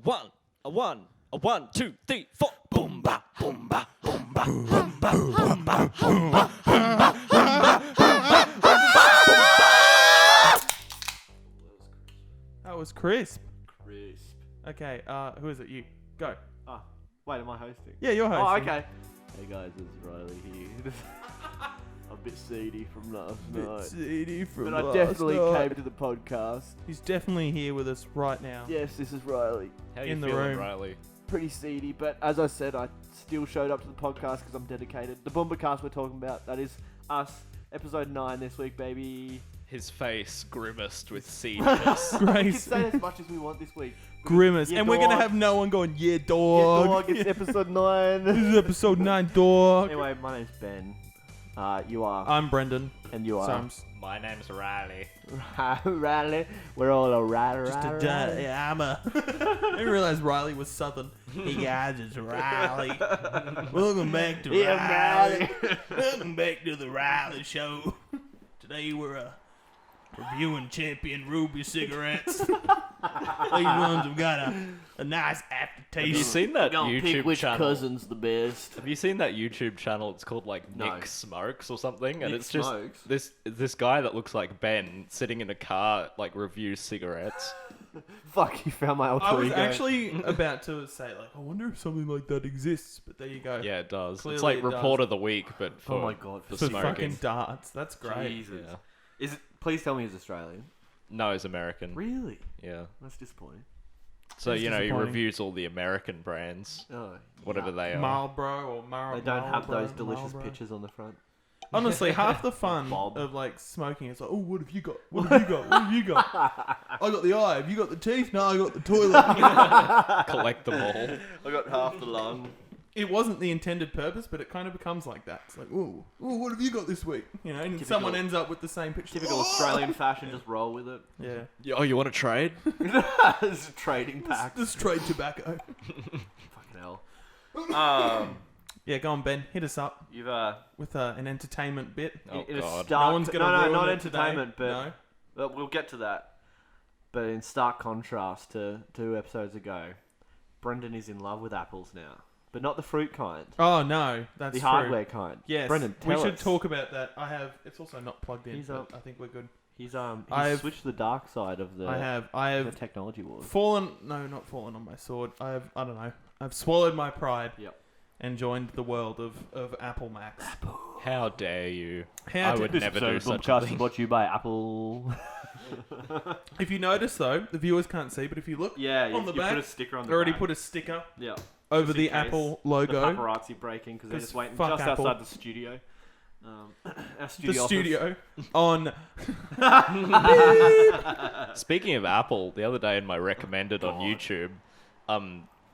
one, two, three, four. Boomba, boomba, boomba, boomba, boomba, boomba, boomba, boomba. That was crisp. Crisp. Okay, who is it? You. Go. Oh, wait, am I hosting? Yeah, you're hosting. Oh, okay. Hey guys, it's Riley here. A bit seedy from last night. Seedy from But I last definitely night. came to the podcast. He's definitely here with us right now. Yes, this is Riley. How you In the feeling, room. Riley? Pretty seedy, but as I said, I still showed up to the podcast because I'm dedicated. The Boomba cast we're talking about, that is us, episode 9 this week, baby. His face grimaced with seediness. We can Grace. say as much as we want this week. Grimace. Yeah, and we're going to dog. have no one going, yeah, Yeah, dog. dog, it's episode 9. This is episode 9, dog. Anyway, my name's Ben. You are. I'm Brendan. And you are. Sums. My name's Riley. Riley. We're all a Riley. Just a dad. Yeah, I'm a. I didn't realize Riley was Southern. Hey guys, it's Riley. Welcome back to Riley. Welcome back to the Riley Show. Today we're reviewing Champion Ruby cigarettes. These ones have got a nice aftertaste. Have you seen that Go pick YouTube which channel? cousin's the best. Have you seen that YouTube channel? It's called like No. Nick Smokes or something, and Nick it's just Smokes? this guy that looks like Ben sitting in a car like reviews cigarettes. Fuck, you found my alter I was ego. actually about to say, like, I wonder if something like that exists, but there you go. Yeah, it does. Clearly it's like it does. Report of the Week, but for Oh my God, for For smoking. fucking darts. That's great. Jesus. Yeah. Is it? Please tell me he's Australian. No, he's American. Really? Yeah. That's disappointing. So That's he disappointing. reviews all the American brands, Oh, whatever yuck. they are. Marlboro or Marlboro. They don't have those delicious pictures on the front. Honestly, half the fun Bob. of like smoking is like, oh, what have you got? What have you got? What have you got? I got the eye. Have you got the teeth? No, I got the toilet. Collect them all. I got half the lung. It wasn't the intended purpose, but it kind of becomes like that. It's like, ooh, what have you got this week? You know, and Typical- someone ends up with the same picture. Typical Oh! Australian fashion, just roll with it. Yeah. Oh, you want to trade? It's a trading pack. This trade tobacco. Fucking hell. Yeah, go on, Ben. Hit us up You've with an entertainment bit. Oh, in a God. stark, No one's gonna no, ruin not it today. entertainment, but No. well, we'll get to that. But in stark contrast to 2 episodes ago, Brendan is in love with apples now, but not the fruit kind, Oh no, that's the true. hardware kind. Yes, Brendan, we tell should us. talk about that. I have. It's also not plugged in. He's But up. I think we're good. He's I've- switched to the dark side of the I have the technology wars. fallen. No, not fallen on my sword. I don't know. I've swallowed my pride. Yep. And joined the world of Apple Max. How dare you? How I to- would never do such a podcast is thing. brought to you by Apple. If you notice though, the viewers can't see, but if you look, Yeah, On the you back, put a sticker on the already back. put a sticker Yeah. over Just in the case Apple The logo. paparazzi breaking because they're 'Cause just waiting fuck just Apple. outside the studio. Our The studio. office. studio on. Speaking of Apple, the other day in my recommended on God. YouTube,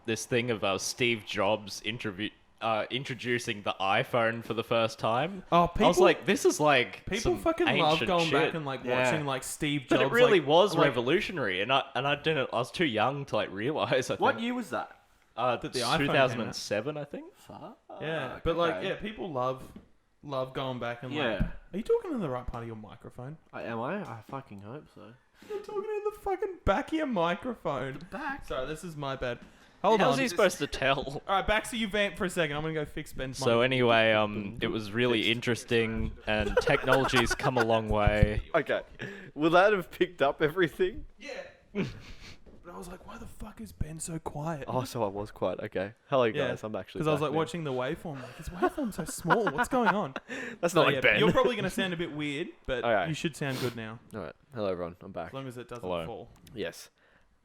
this thing of Steve Jobs introducing the iPhone for the first time. Oh, I was people- like, this is like People some fucking love ancient going shit. back and like Yeah. watching like Steve But Jobs. it really like, was like, revolutionary, and I didn't. I was too young to like realize. I What think. year was that? That the iPhone came out. 2007, I think. Fuck. Yeah, but like, okay. yeah, people love going back and like. Yeah. Are you talking in the right part of your microphone? Am I? I fucking hope so. You're talking in the fucking back of your microphone. Back. Sorry, this is my bad. Hold How's on. he supposed to tell? All right, Baxter, you vamp for a second. I'm gonna go fix Ben's So mic. anyway, it was really interesting, and technology's come a long way. Okay. Will that have picked up everything? Yeah. But I was like, why the fuck is Ben so quiet? Oh, so I was quiet. Okay. Hello, Yeah, guys. I'm actually. Because I was back like now. watching the waveform. Like, his waveform's so small. What's going on? That's So, not yeah, like Ben. You're probably gonna sound a bit weird, but Okay. you should sound good now, All right. Hello, everyone. I'm back. as long as it doesn't Hello. fall. Yes.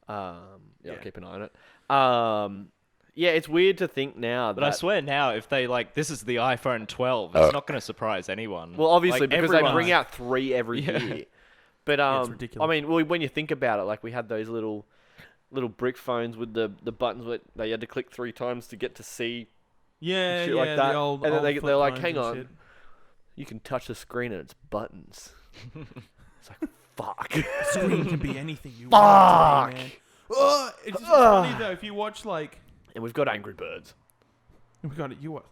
Yeah, Yeah. I'll keep an eye on it. Yeah, it's weird to think now But I that. swear now, if they this is the iPhone 12, it's not going to surprise anyone. Well, obviously, Like, because they everyone- bring out 3 every Yeah. year. But it's ridiculous. I mean, well, when you think about it, like we had those little brick phones with the buttons where they had to click 3 times to get to see. Yeah, Shit yeah, like that. the old. And then old they're flip like, phones hang and on. shit. You can touch the screen and it's buttons. It's like, fuck. Screen can be anything you want. Fuck. Man. Oh, it's just funny though if you watch like. And we've got Angry Birds. We got it. You what?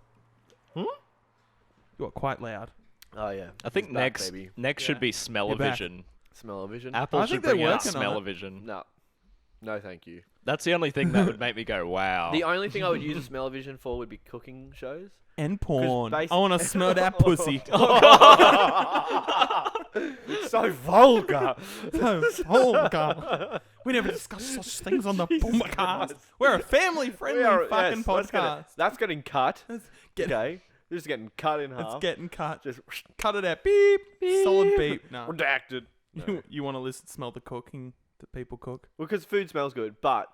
You are quite loud. Oh yeah. I think It's back, next baby. should be back. Smell-O-Vision. Smell-O-Vision. Apple I should think they're bring out working on it. Smell-O-Vision. No, thank you. That's the only thing that would make me go, wow. The only thing I would use a smell-o-vision for would be cooking shows. And porn. basi- I want to smell that pussy. So vulgar. Oh God. We never discussed such things on the Boomba cast. We're a family-friendly fucking podcast. That's getting cut. Get- Okay. This is getting cut in half. It's getting cut. Just Cut it out. Beep. Solid beep. No. redacted. You want to smell the cooking that people cook? Well, because food smells good, but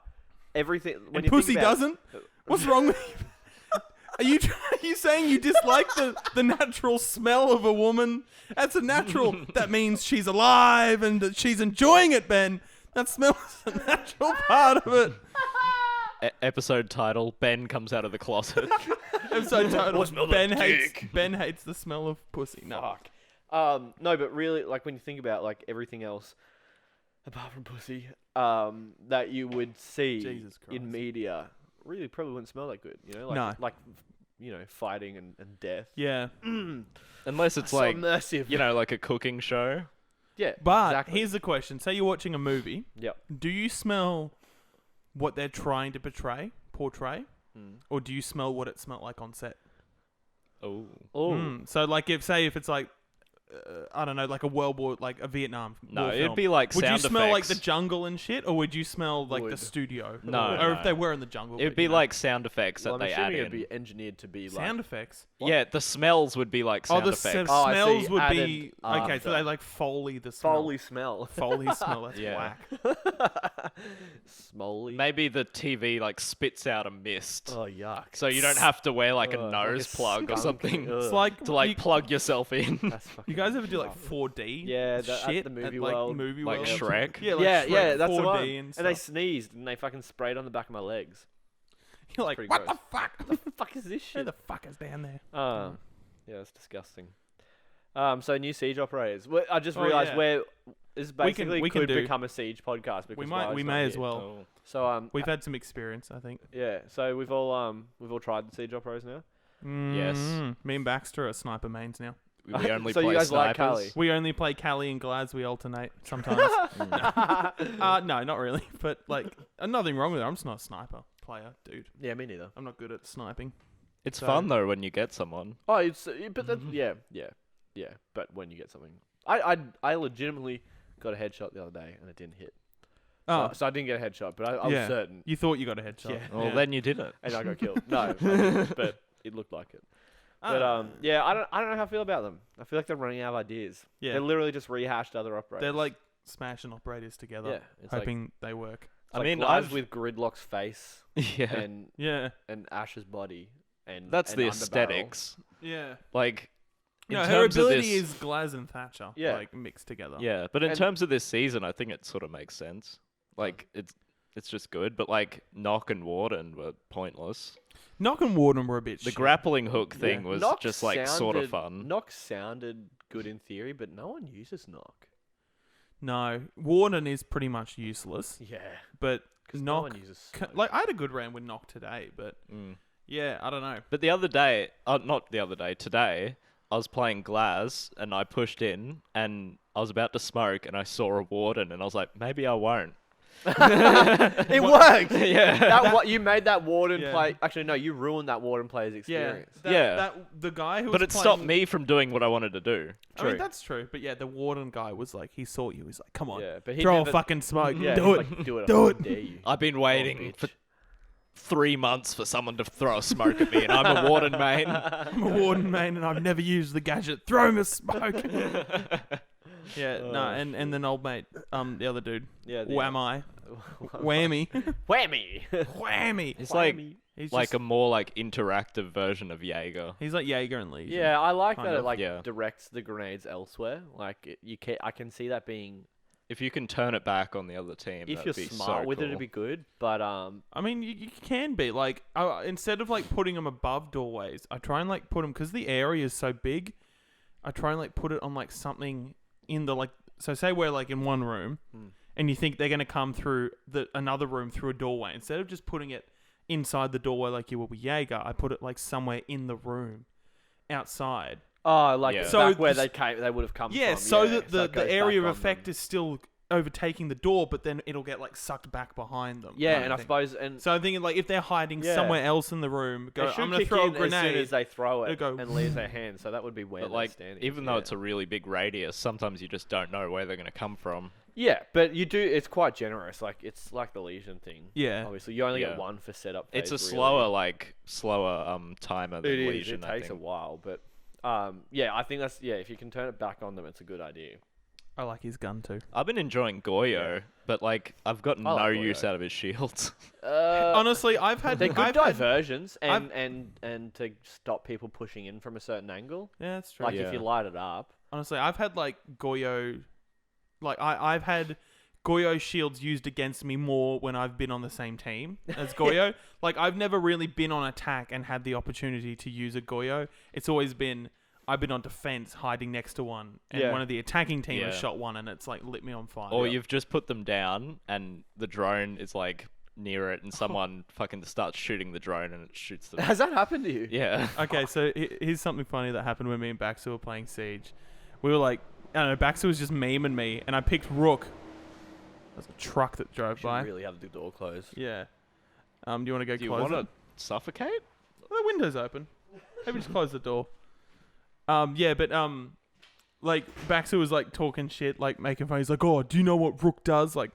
everything... When And you pussy think about, doesn't? What's wrong with you? Are you saying you dislike the natural smell of a woman? That's a natural. That means she's alive and that she's enjoying it, Ben. That smell is a natural part of it. Episode title, Ben comes out of the closet. Episode title, smell the Ben hates the smell of pussy. No. Fuck. No, but really, like, when you think about, like, everything else, apart from pussy, that you would see Jesus Christ. in media, really probably wouldn't smell that good, you know? Like, No. Like, you know, fighting and death. Yeah. Unless it's So like, immersive. you know, like a cooking show. Yeah, But exactly. here's the question. Say you're watching a movie. Yep. Do you smell what they're trying to portray? Or do you smell what it smelled like on set? Oh. Oh. So, like, if it's like, I don't know, like a World War, like a Vietnam No, War it'd film. be like Would you sound smell like the effects. jungle and shit, or would you smell like the Wood. studio? No, or no. if they were in the jungle. It'd but, be you know. like sound effects Well, that I'm they assuming add it'd in. be engineered to be like... sound effects. Yeah, the smells would be like sound The effects. Oh, I see. smells would Added be okay. So after. they like Foley the smell. Foley smell. Foley smell. That's Yeah. whack. Smoley. Maybe the TV like spits out a mist. Oh, yuck. So you don't have to wear like a Ugh, nose plug or skunk. something Ugh. It's like to like you, plug yourself in. That's fucking you guys ever do like rough. 4D? Yeah, at shit the movie like, world. movie Like world. Shrek? Yeah, like yeah, Shrek, yeah, that's 4D the one. and And stuff. they sneezed and they fucking sprayed on the back of my legs. You're like, pretty what gross. the fuck? What the fuck is this Who shit? the fuck is down there? Yeah, it's disgusting. So new siege operators. I just Oh, realised yeah. where this basically we can could do- become a siege podcast because We Riley's may not as here. well. Oh. So We've had some experience, I think. yeah. So we've all tried the siege operators now. Yes. Me and Baxter are sniper mains now. We only So play you guys like snipers. Callie? We only play Callie and Glads. We alternate sometimes. No, not really. But like, nothing wrong with it. I'm just not a sniper player, dude. Yeah, me neither. I'm not good at sniping. It's So- fun though when you get someone. Oh, it's but that, yeah. But when you get something, I legitimately got a headshot the other day and it didn't hit. Oh, So I didn't get a headshot, but I was yeah. certain, You thought you got a headshot. Yeah. Well, then you didn't. and I got killed. No, I didn't, but it looked like it. But yeah, I don't know how I feel about them. I feel like they're running out of ideas. Yeah. They're literally just rehashed other operators. They're like smashing operators together, yeah, it's like, hoping they work. it's I like mean, Glass I've- with Gridlock's face Yeah. Yeah, and Ash's body and That's and the underbarrel. aesthetics. yeah. Like, in No, her terms of ability this, is Glaz and Thatcher, Yeah. like mixed together. yeah. But in And- terms of this season, I think it sort of makes sense. Like, it's just good. But like, Knock and Warden were pointless. Knock and Warden were a bit. The shit. grappling hook thing was Knock just like sort of sounded- fun. Knock sounded good in theory, but no one uses Knock. No, Warden is pretty much useless, Yeah, but because no Knock. one uses Ca- Smoke. Like I had a good round with Knock today, but Mm. yeah, I don't know. But the other day, not the other day, today, I was playing Glass and I pushed in and I was about to smoke and I saw a Warden and I was like, maybe I won't. It worked. Yeah. That what you made that Warden Yeah. play. Actually, no, you ruined that Warden player's Yeah, experience. Yeah. the guy who. But was it stopped playing- me from doing what I wanted to do. I mean that's true, but yeah, the Warden guy was like, he saw you. He's like, come on, Yeah, but he throw never, a fucking smoke, yeah, do he's it. Like, do it. Do I it. dare you. I've been waiting bitch. for 3 months for someone to throw a smoke at me and I'm a Warden main. I'm a Warden main, and I've never used the gadget. Throw him a smoke. Yeah, no, and then old mate, the other dude, Yeah. Whammy, Whammy, Whammy. Whammy. It's like He's like just, a more like interactive version of Jaeger. he's like Jaeger and Legion. Yeah, I like Kind that of, it like yeah. directs the grenades elsewhere. Like I can see that being If you can turn it back on the other team, if that'd you're be smart so with it, cool. it'd be good. But I mean, you can be like instead of like putting them above doorways, I try and like put them because the area is so big. I try and like put it on like something in the like. So say we're like in one room, and you think they're gonna come through another room through a doorway. Instead of just putting it inside the doorway like you would with Jaeger, I put it like somewhere in the room, outside. oh, like Yeah. back So where this- they would have come Yeah, from. so yeah, that it the goes area back of on effect them. is still overtaking the door, but then it'll get like sucked back behind them. Yeah, kind and of I thing. suppose and So I'm thinking like if they're hiding Yeah. somewhere else in the room, they go. should I'm gonna kick throw a in as soon grenade. as they throw it It'll go- and leave their hand. So that would be where But they're like, standing. even though it's a really big radius, sometimes you just don't know where they're going to come from. Yeah, but you do. It's quite generous. Like it's like the Legion thing. Yeah. Obviously, you only Yeah. get one for setup. It's a phase, really. slower timer than It is. Legion. It I takes a think. while, but yeah, I think that's if you can turn it back on them, it's a good idea. I like his gun too. I've been enjoying Goyo, but like I've got no like use Goyo. out of his shields. Honestly, I've had They're good I've had- diversions and to stop people pushing in from a certain angle. yeah, that's true. Like Yeah. if you light it up. Honestly, I've had like Goyo, like I've had Goyo shields used against me more when I've been on the same team as Goyo. Like I've never really been on attack and had the opportunity to use a Goyo. It's always been I've been on defense, hiding next to one, and Yeah. one of the attacking team has Yeah. shot one, and it's like lit me on fire. Or you've just put them down, and the drone is like near it, and someone fucking starts shooting the drone, and it shoots them. Has that happened to you? Yeah. Okay, so here's something funny that happened when me and Baxter were playing Siege. We were like, I don't know, Baxter was just memeing me, and I picked Rook. There's a truck that drove Should by. really have the door closed. Yeah. Do you want to go Do you close want it? to suffocate? The window's open. Maybe just close the door. Yeah, but like Baxter was like talking shit, like making fun. He's like, "Oh, do you know what Rook does?" Like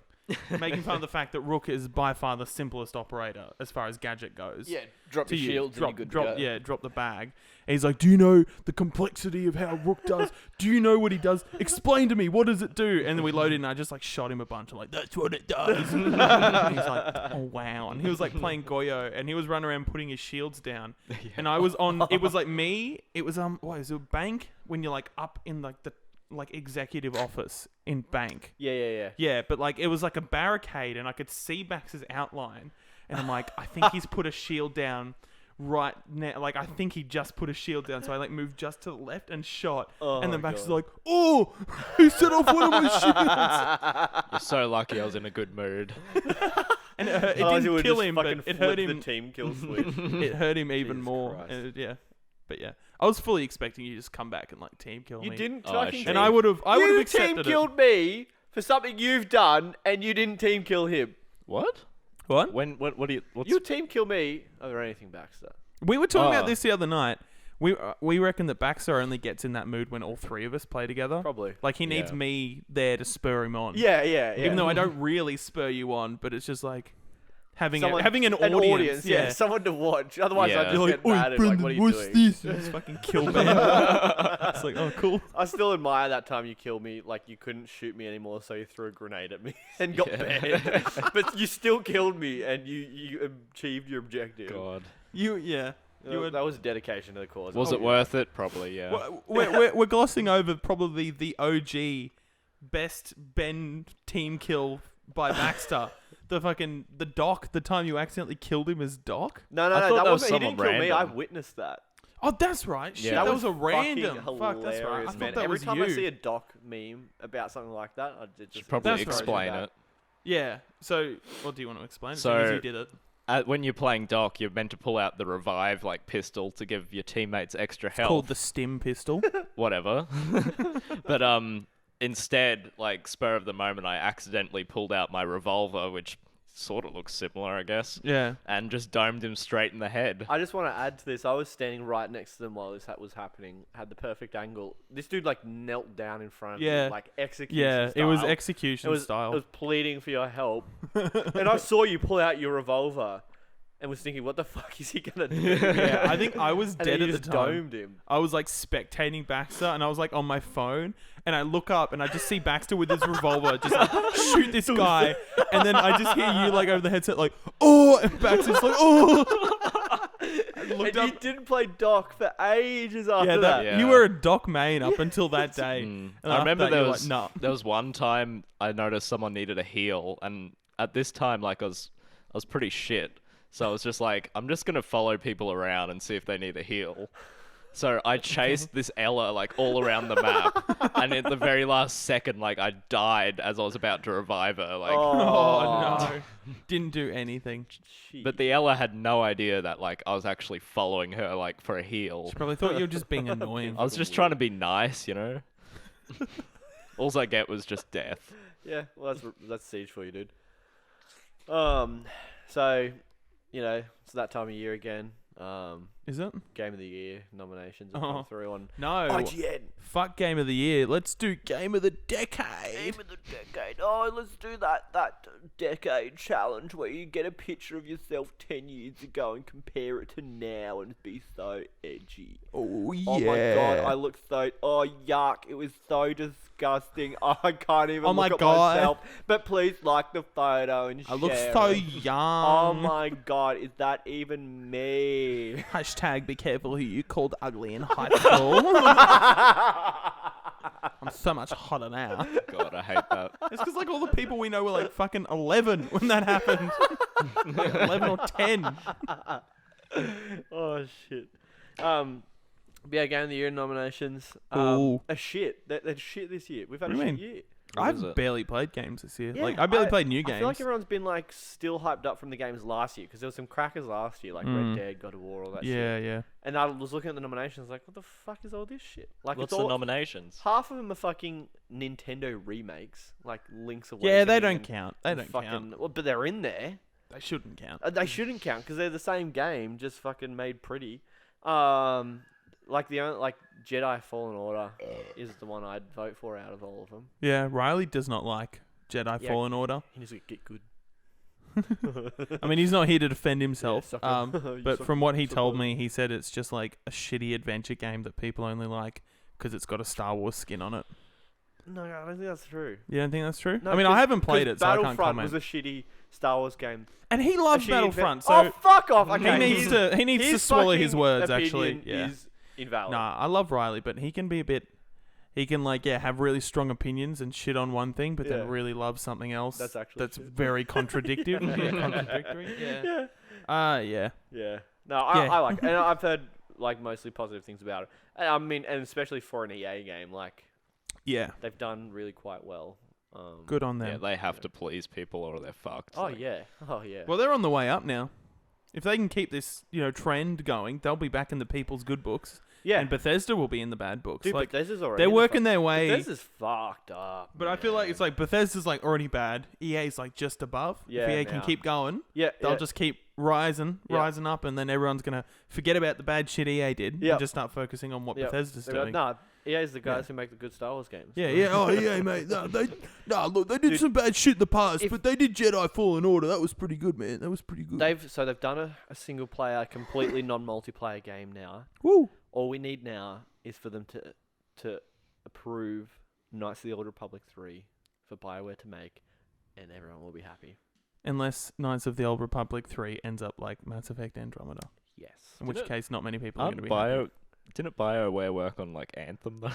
making fun of the fact that Rook is by far the simplest operator as far as gadget goes. Yeah, drop To your use. shields drop, and you're good drop, to go. yeah, drop the bag. And he's like, "Do you know the complexity of how Rook does? Do you know what he does? Explain to me. What does it do?" And then we loaded, and I just like shot him a bunch. I'm like, "That's what it does." And he's like, "Oh wow!" And he was like playing Goyo, and he was running around putting his shields down. And I was on. It was like me. It was what is it? A bank when you're like up in like the like executive office in bank. Yeah. Yeah, but like it was like a barricade, and I could see Bax's outline, and I'm like, I think he's put a shield down right now. Like I think he just put a shield down, so I like moved just to the left and shot, Oh and then my Bax is God. like, "Oh, he set off one of my shields," You're so lucky I was in a good mood. and it Otherwise didn't would kill just him, but fucking it flip hurt the him. team kill switch. It hurt him even Jesus more. Christ. And but yeah, I was fully expecting you to just come back and like team kill You me. didn't Oh, fucking shit. and I would have You accepted team it. killed me for something you've done, and you didn't team kill him. What? What? What do you? What's You team kill me over anything, Baxter. We were talking about Oh. this the other night. We reckon that Baxter only gets in that mood when all three of us play together. Probably. Like he needs Yeah. me there to spur him on. Yeah. Even though I don't really spur you on, but it's just like having Someone- having an audience. yeah, someone to watch. Otherwise, Yeah. I just You're get like, "Oi, mad at like, Brendan, what are you what's doing? this? You just fucking kill me. It's like, oh, cool. I still admire that time you killed me. Like you couldn't shoot me anymore, so you threw a grenade at me and got Yeah. banned. But you still killed me, and you achieved your objective. God. You were. That was dedication to the cause. Was it worth it? Probably, yeah. We're glossing over probably the OG best Ben team kill by Baxter. The Doc. The time you accidentally killed him as Doc. No, I no, thought that that was wasn't. He didn't someone kill me. I random. witnessed that. Oh, that's right. Shit, Yeah. that was a fucking random. Fuck, that's right. I hilarious, thought man. that Every was time you. I see a doc meme about something like that, I just Should probably That's right. explain it. Yeah. So, what do you want to explain? As So- soon as you did it. When you're playing Doc, you're meant to pull out the revive like pistol to give your teammates extra It's health. called the stim pistol. Whatever. But instead, like spur of the moment, I accidentally pulled out my revolver, which sort of looks similar, I guess, Yeah. and just domed him straight in the head. I just want to add to this. I was standing right next to them while this was happening. Had the perfect angle. This dude like knelt down in front of Yeah. me, like execution Yeah. It was style. execution It was style. pleading for your help, and I saw you pull out your revolver, and was thinking, what the fuck is he gonna do? Yeah, I think I was And then dead you at the just time. domed him. I was like spectating Baxter, and I was like on my phone, and I look up, and I just see Baxter with his revolver just like shoot this guy, and then I just hear you like over the headset like, "Oh," and Baxter's like, "Oh." I looked And you up. didn't play Doc for ages after Yeah, that. Yeah. you were a Doc main up until that day. Mm. And I after remember that, there you were was like, "Nah." there was one time I noticed someone needed a heal, and at this time, like I was pretty shit. So I was just like, I'm just gonna follow people around and see if they need a heal. So I chased this Ella like all around the map, and at the very last second, like I died as I was about to revive her. Like, Oh no, didn't do anything. Shit. but the Ella had no idea that like I was actually following her like for a heal. She probably thought you were just being annoying. I was just trying to be nice, you know. All I get was just death. Yeah, well, that's Siege for you, dude. So, it's that time of year again. Is it? Game of the Year nominations have come through on No. IGN. Fuck Game of the Year. Let's do Game of the Decade. Game of the Decade. Oh, let's do that decade challenge where you get a picture of yourself 10 years ago and compare it to now and be so edgy. Oh, yeah. Oh my god, I look so... Oh, yuck. It was so disgusting. I can't even look at myself. But please like the photo and share I look so it. young. Oh my god, is that even me? Hashtag be careful who you called ugly in high school. I'm so much hotter now. God, I hate that. It's because like all the people we know were like fucking 11 when that happened. Like 11 or 10. Oh shit. Yeah, Game of the Year nominations. Ooh. A shit. They're shit this year. We've had What a do you shit mean? year. What is I've it? barely played games this year. Yeah, like I barely played new games. I feel like everyone's been like still hyped up from the games last year because there was some crackers last year, like Red Dead, God of War, all that shit. Yeah. And I was looking at the nominations, like, what the fuck is all this shit? Like, What's it's the all nominations? half of them are fucking Nintendo remakes, like Link's Awakening. Yeah, they don't and- count. They and don't fucking, count. Well, but they're in there. They shouldn't count. They shouldn't count because they're the same game, just fucking made pretty. Like the only, like Jedi Fallen Order is the one I'd vote for out of all of them. Yeah, Riley does not like Jedi Yeah. Fallen Order. He needs to get good. I mean, he's not here to defend himself. suck it. You But suck- from what he suck told it. me, he said it's just like a shitty adventure game that people only like because it's got a Star Wars skin on it. No, I don't think that's true. You don't think that's true? No, I mean, I 'cause- haven't played 'cause it, so I can't Battlefront comment. was a shitty Star Wars game. And he loves A shitty Battlefront, inve- so oh, fuck off! Okay, he needs to his swallow his fucking words. opinion Actually, yeah. is invalid. Nah, I love Riley, but he can be a bit. He can have really strong opinions and shit on one thing, but Yeah. then really love something else. That's actually true. very contradictory. Contradictory. Yeah. Yeah. Yeah. No, I Yeah. like it. And I've heard like mostly positive things about it. And, I mean, and especially for an EA game, like Yeah. they've done really quite well. Good on Yeah, them. they have to please people or they're fucked. Oh Like, yeah. Oh yeah. Well, they're on the way up now. If they can keep this, trend going, they'll be back in the people's good books. yeah. And Bethesda will be in the bad books. Dude, like Bethesda's already. they're in the working their way. Bethesda's fucked up. But I feel like it's like Bethesda's like already bad. EA's like just above. Yeah, if EA can now. keep going, yeah, they'll yeah. just keep rising up, and then everyone's gonna forget about the bad shit EA did Yep. and just start focusing on what Yep. Bethesda's They're like, doing. nah, EA's the guys Yeah. who make the good Star Wars games. Yeah, yeah. Oh, EA, mate. No, look, they did Dude, some bad shit in the past, if- but they did Jedi Fallen Order. That was pretty good, man. That was pretty good. They've done a single player, completely non-multiplayer game now. Woo. All we need now is for them to approve Knights of the Old Republic 3 for BioWare to make, and everyone will be happy. Unless Knights of the Old Republic 3 ends up like Mass Effect Andromeda, Yes. in which Did it- case not many people are going Aren't to be happy. Didn't BioWare work on like Anthem though?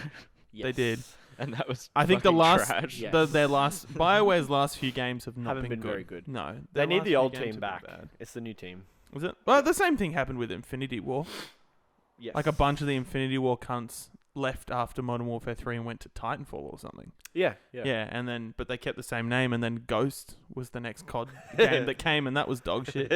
Yes. They did. And that was I think the fucking last, trash. Yeah. their last, BioWare's last few games have not Haven't been good. very good. No, They their need last the few old games team have back. been bad. It's the new team. Was it? Well, the same thing happened with Infinity War. Yes. Like a bunch of the Infinity War cunts left after Modern Warfare 3 and went to Titanfall or something. Yeah. Yeah, and then but they kept the same name, and then Ghost was the next COD game that came, and that was dog shit.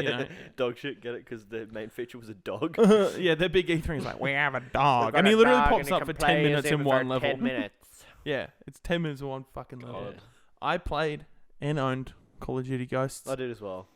Dog shit, get it? Because the main feature was a dog. Yeah, their big E3 is like, we have a dog, We've and got he a literally dog pops and he up can for play 10 as minutes him in for one level. 10 minutes. Yeah, it's 10 minutes in one fucking level. God. I played and owned Call of Duty Ghosts. I did as well.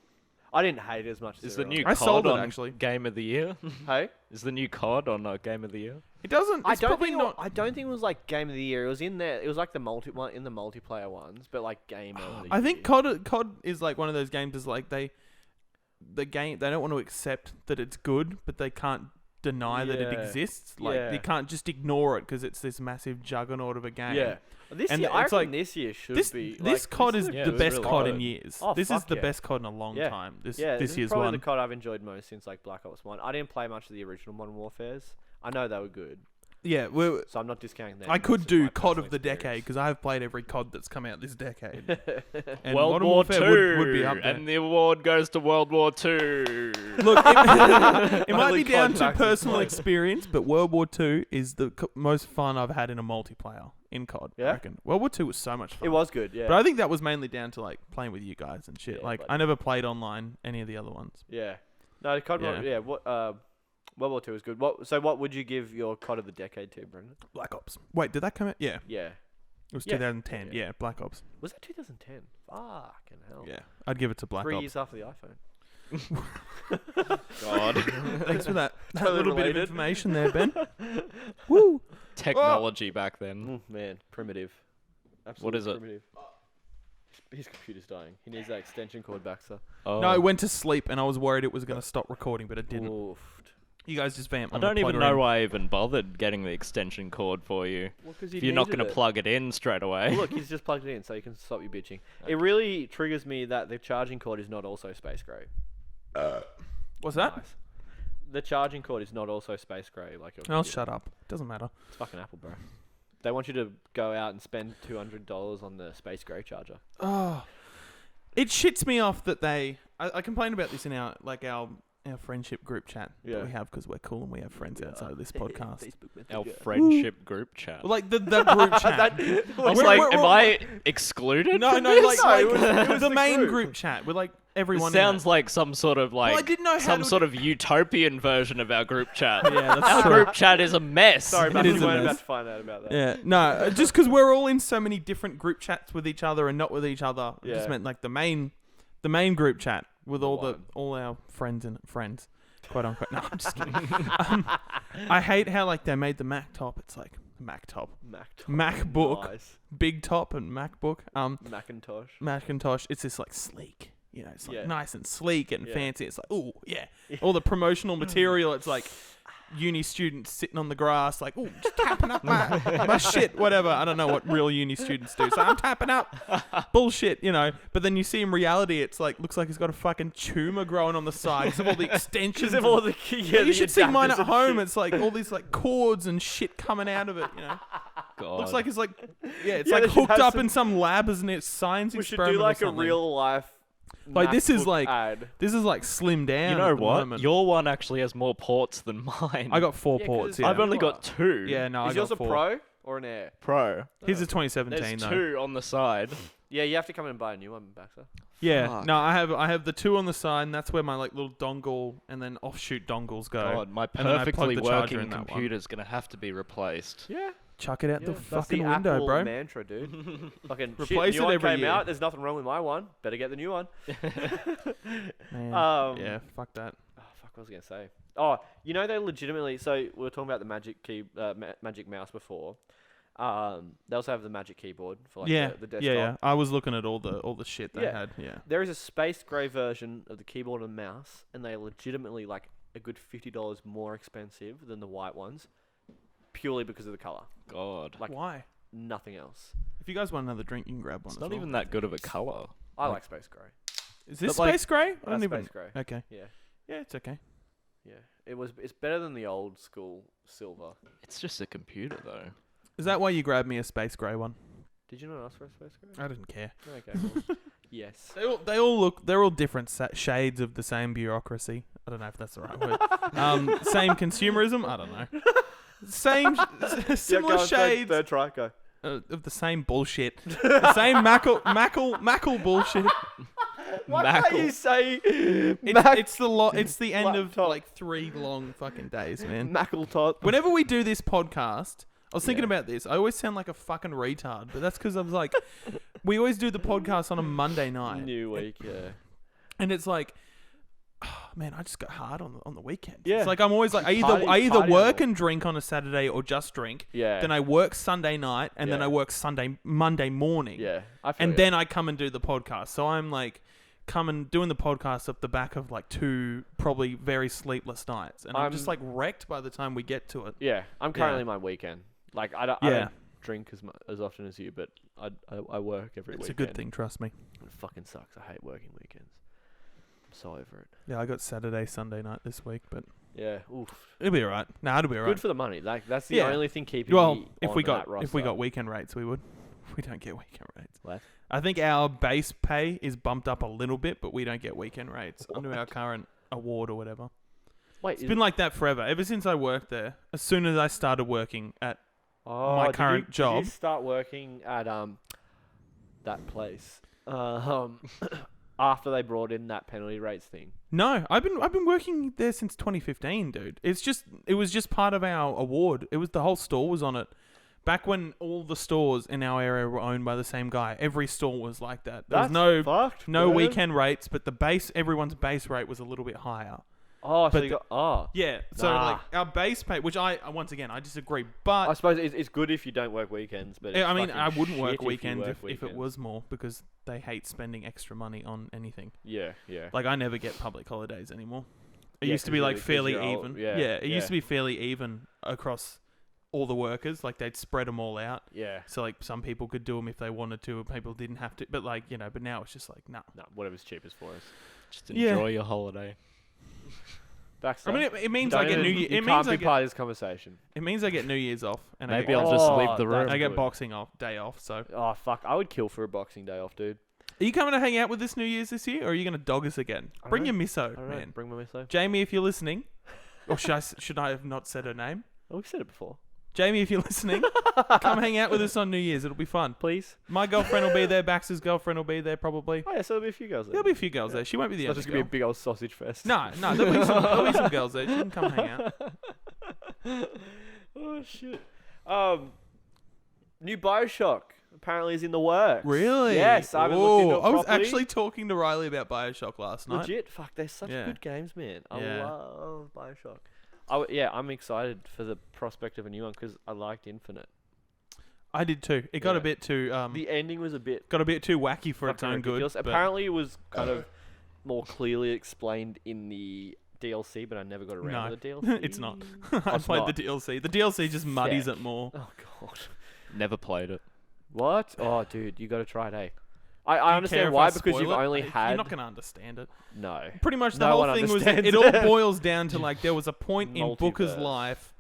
I didn't hate it as much as Is the everyone new I COD sold it, on actually. Game of the Year? Hey? Is the new COD on Game of the Year? It doesn't. I It's don't probably think not. I don't think it was like Game of the Year. It was in there. It was like the multiplayer ones, but like Game of the I Year. think COD is like one of those games. Is like the game. They don't want to accept that it's good, but they can't deny that it Yeah. exists. Like Yeah. they can't just ignore it because it's this massive juggernaut of a game. Yeah. This And year, I it's reckon like- this year should This be. this like, COD this is Yeah, the it was best really COD good. in years. Oh, This is fuck the yeah. best COD in a long Yeah. time. This Yeah, this is year's probably one. the COD I've enjoyed most since like Black Ops 1. I didn't play much of the original Modern Warfares. I know they were good, Yeah, well, so I'm not discounting them. I could This is do my COD personal of the decade experience. because I have played every COD that's come out this decade. And World Modern War Warfare Two, would be up there. and the award goes to World War Two. Look, it might Only be down COD to Max is personal fine. experience, but World War II is the most fun I've had in a multiplayer in COD. I Yeah? reckon World War II was so much fun. It was good, yeah. But I think that was mainly down to like playing with you guys and shit. Yeah, Like but- I never played online any of the other ones. Yeah. No, the COD. Yeah. What? World War Two was good. What? So what would you give your COD of the decade to, Brendan? Black Ops. Wait, did that come out? Yeah. Yeah. It was Yeah. 2010. Yeah, Black Ops. Was that 2010? Fucking hell. Yeah, I'd give it to Black 3 Ops. years after the iPhone. God. Thanks for that Totally little bit of related. information there, Ben. Woo! Technology back then. Man, primitive. Absolutely What is it? primitive. His computer's dying. He needs that extension cord, Baxter. Oh. No, I went to sleep and I was worried it was going to stop recording, but it didn't. Oof. You guys just vamp. I don't even know why I even bothered getting the extension cord for you. Well, 'cause If you're not going to plug it in straight away. Well, look, he's just plugged it in, so you can stop you bitching. It really triggers me that the charging cord is not also space grey. What's that? Nice. The charging cord is not also space grey like your Oh, computer. shut up. Doesn't matter. It's fucking Apple, bro. They want you to go out and spend $200 on the space grey charger. Oh, it shits me off that they. I complained about this in our friendship group chat Yeah. that we have because we're cool and we have friends outside of this podcast. Facebook Our Messenger. friendship group chat. Well, like the group chat. I was We're- like, we're- am I excluded? No, from no, this? like it was the the main group. group chat with like It everyone. in sounds like some sort of like I didn't know how some to- sort of utopian version of our group chat. Yeah, that's Our true. group chat is a mess. Sorry, It but is we a weren't mess. about to find out about that. Yeah, no, just because we're all in so many different group chats with each other and not with each other. It Yeah. just meant like the main group chat with all our friends in it. Friends, quote unquote. No, I'm just kidding. I hate how like they made the Mac top. It's like Mac top, MacBook. Nice. big top, and MacBook. Macintosh. Macintosh. It's just like sleek. You know, it's like Yeah. nice and sleek and Yeah. fancy. It's like, oh yeah. All the promotional material. It's like uni students sitting on the grass, like, oh, just tapping up my shit, whatever. I don't know what real uni students do. So I'm tapping up bullshit, you know. But then you see in reality, it's like, looks like he's got a fucking tumor growing on the sides of all the extensions. Because of all the you should see mine at adapters and home. shit. It's like all these like cords and shit coming out of it, you know. God. Looks like it's like, yeah, it's Yeah, like they should hooked have up some- in some lab as a science We should experiment. do like or a something. real life. Like, this is MacBook like- ad. This is like slim down. you at know the what? moment. Your one actually has more ports than mine. I got 4 Yeah, ports. 'cause Yeah, I've only You got are. 2. yeah, no, I Is got yours a 4. Pro or an Air? Pro. Here's a 2017 There's though. 2 on the side. Yeah, you have to come in and buy a new one, Baxter. Yeah, Fuck. no, I have the 2 on the side, and that's where my like little dongle and then offshoot dongles go. God, my And then I plug perfectly the charger working in that one. computer's gonna have to be replaced. Yeah. Chuck it out the That's fucking the window, Apple bro. mantra, dude. Fucking Replace shit, new it one every came year. out. There's nothing wrong with my one. Better get the new one. Man. Yeah, fuck that. Oh, fuck, what was I gonna say? Oh, you know they legitimately. So we were talking about the Magic Key, Magic Mouse before. They also have the Magic Keyboard for like Yeah, the desktop. yeah. I was looking at all the shit they Yeah. had. Yeah. There is a space grey version of the keyboard and mouse, and they are legitimately like a good $50 more expensive than the white ones, purely because of the color. God. Like Why? nothing else. If you guys want another drink, you can grab one. It's as not well. even that good of a color. I like space grey. Is this but, like, space grey? I That's don't even. space grey. Okay. Yeah, Yeah, it's okay. yeah. It's better than the old school silver. It's just a computer though. Is that why you grabbed me a space grey one? Did you not ask for a space grey? I didn't care. Okay. Cool. Yes. They all look. They're all different shades of the same bureaucracy. I don't know if that's the right word. Same consumerism. I don't know. Same similar shades Third try, go. of the same bullshit. The same mackle bullshit. Why can't Mackle. you say It's the end of Laptop. like 3 long fucking days, man. Mackletop? Whenever we do this podcast, I was thinking Yeah. about this. I always sound like a fucking retard, but that's because I was like, we always do the podcast on a Monday night, New week, yeah. and it's like, oh, man, I just got hard on the weekend. Yeah. It's like I'm always like, I Party either on work it. and drink on a Saturday or just drink. Yeah. Then I work Sunday night, and then Yeah. I work Monday morning. Yeah. I feel And ya. then I come and do the podcast. So I'm like doing the podcast off the back of like 2 probably very sleepless nights, and I'm just like wrecked by the time we get to it. Yeah. I'm currently my weekend. Like I don't drink as often as you, but I work every weekend. It's a good thing, trust me. It fucking sucks. I hate working weekends. I'm so over it. Yeah, I got Saturday, Sunday night this week, but Yeah. Oof. it'll be alright. Nah, it'll be alright. Good for the money. Like that's the Yeah. only thing keeping Well, me if on we that got roster. weekend rates, we would. We don't get weekend rates. What? I think our base pay is bumped up a little bit, but we don't get weekend rates under our current award or whatever. Wait, It's been like that forever. Ever since I worked there. As soon as I started working at my current Did job. you start working at that place after they brought in that penalty rates thing? No, I've been working there since 2015, dude. It was just part of our award. The whole store was on it. Back when all the stores in our area were owned by the same guy, every store was like that. There was That's fucked, no bro. weekend rates, but everyone's base rate was a little bit higher. Oh, so But you got Yeah, so Nah. like our base pay, which I disagree, I but suppose it's good if you don't work weekends, but it's I mean fucking I wouldn't shit work if you weekends work if it weekends. was more because they hate spending extra money on anything. Yeah. Like I never get public holidays anymore. It Yeah, used to 'cause be you're- like 'cause fairly you're old. even. Yeah, it yeah. used to be fairly even across all the workers. Like they'd spread them all out. Yeah. So like some people could do them if they wanted to, and people didn't have to. But like but now it's just like nah. No, whatever's cheapest for us. Just Yeah. enjoy your holiday. Baxter. I mean, it means don't I get even- New Year. You It can't means be I get. part of this conversation. It means I get New Year's off, and Maybe I I'll get, just leave the room. that's I get good. Boxing day off. So, Oh fuck! I would kill for a Boxing Day off, dude. are you coming to hang out with us New Year's this year, or are you going to dog us again? I don't Bring know. your misso, I don't know. man. Bring my miso. Jamie, if you're listening, or should I have not said her name? Oh, we've said it before. Jamie, if you're listening, come hang out with us on New Year's. It'll be fun. Please. My girlfriend will be there. Baxter's girlfriend will be there probably. Oh yeah, so there'll be a few girls there. There'll be a few girls there. She won't be the It's not only just gonna be a girl. big old sausage fest. No, there'll be some girls there. She can come hang out. Oh shit. New Bioshock apparently is in the works. Really? Yes, I haven't looked into it I was properly. actually talking to Riley about Bioshock last night. Legit. Fuck, they're such Yeah. good games, man. I Yeah. love Bioshock. I'm excited for the prospect of a new one because I liked Infinite. I did too. It got a Yeah. bit too The ending was a bit got a bit too wacky for its fucking own good. ridiculous. but- Apparently, it was kind of more clearly explained in the DLC, but I never got around No, to the DLC. it's not. Oh, I it's played not. the DLC. The DLC just muddies Sick. it more. Oh god. Never played it. What? Oh, dude, you got to try it, eh? I Do you care understand if why I because spoil you've it? only You're had not gonna understand it. no. Pretty much the No whole one thing was understands it all it. boils down to like there was a point in Booker's Multiverse. life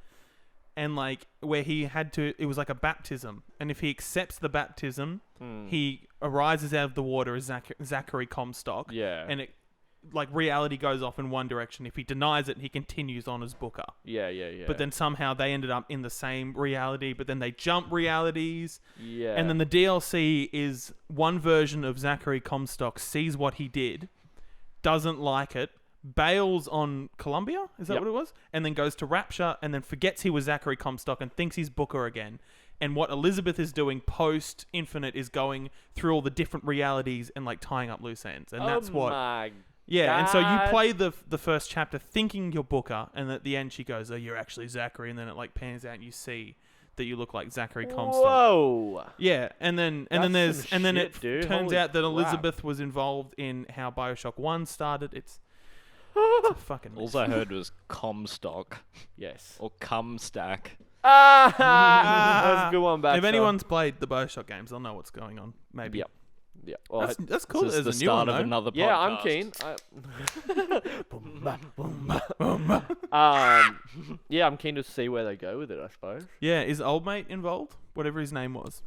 and like where he had to it was like a baptism, and if he accepts the baptism he arises out of the water as Zachary Comstock, Yeah. and it like reality goes off in one direction. If he denies it, he continues on as Booker. Yeah. But then somehow they ended up in the same reality, but then they jump realities. yeah. And then the DLC is one version of Zachary Comstock sees what he did, doesn't like it, bails on Columbia, is that Yep. what it was? And then goes to Rapture and then forgets he was Zachary Comstock and thinks he's Booker again. And what Elizabeth is doing post Infinite is going through all the different realities and like tying up loose ends. And that's what My yeah, and so you God. play the first chapter thinking you're Booker, and at the end she goes, "Oh, you're actually Zachary," and then it like pans out and you see that you look like Zachary Comstock. Whoa. Yeah, and then That's some it shit, dude. turns Holy out that crap. Elizabeth was involved in how BioShock 1 started. It's a fucking mess. All I heard was Comstock Yes. or Cumstack. That's a good one, Baxter. If anyone's played the BioShock games, they'll know what's going on. Maybe. Yep. Yeah. Well, That's cool. This is There's the a new one, start of though. another yeah, podcast. I'm keen. Yeah, I'm keen to see where they go with it, I suppose. Yeah, is Old Mate involved? Whatever his name was.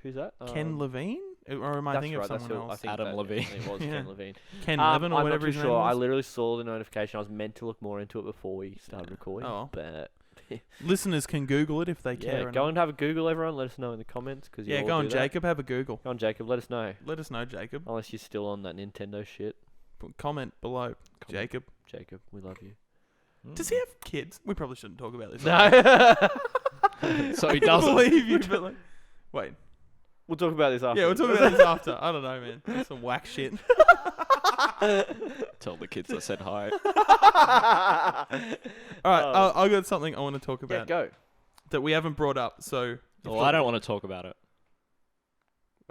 Who's that? Ken Levine? Or am I That's thinking right, of someone I else? think Adam that- Levine. I think it was Yeah. Ken Levine. Ken Levin or I'm whatever not his too name sure. I was? literally saw the notification. I was meant to look more into it before we started recording. Oh. But Listeners can Google it if they care. yeah, or go not. and have a Google, everyone. Let us know in the comments. Cause Yeah, go on, Jacob. Have a Google. Go on, Jacob. Let us know. Let us know, Jacob. Unless you're still on that Nintendo shit. Comment below, Comment. Jacob. Jacob, we love you. Does he have kids? We probably shouldn't talk about this. No. So he I doesn't. believe you, but like, wait. We'll talk about this after. Yeah, we'll talk about this after. I don't know, man. That's some whack shit. Tell the kids I said hi. All right, I got something I want to talk Yeah, about go. that we haven't brought up. So, Well, I don't want to talk about it.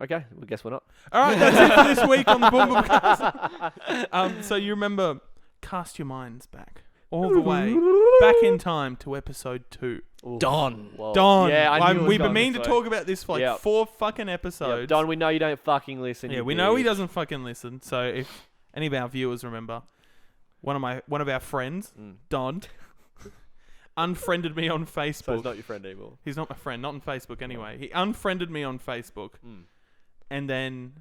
Okay, well, guess we're not. all right, that's it for this week on the Boomba. So you remember, cast your minds back all the way back in time to episode 2. Ooh. Don. Whoa. Don, Yeah, I knew it was we've been going meaning this to way. talk about this for like Yep. 4 fucking Yeah, episodes. Don, we know you don't fucking listen. Yeah, you we know he bitch. doesn't fucking listen. So if any of our viewers remember, one of our friends, Don, unfriended me on Facebook. So he's not your friend anymore. He's not my friend, not on Facebook anyway. He unfriended me on Facebook and then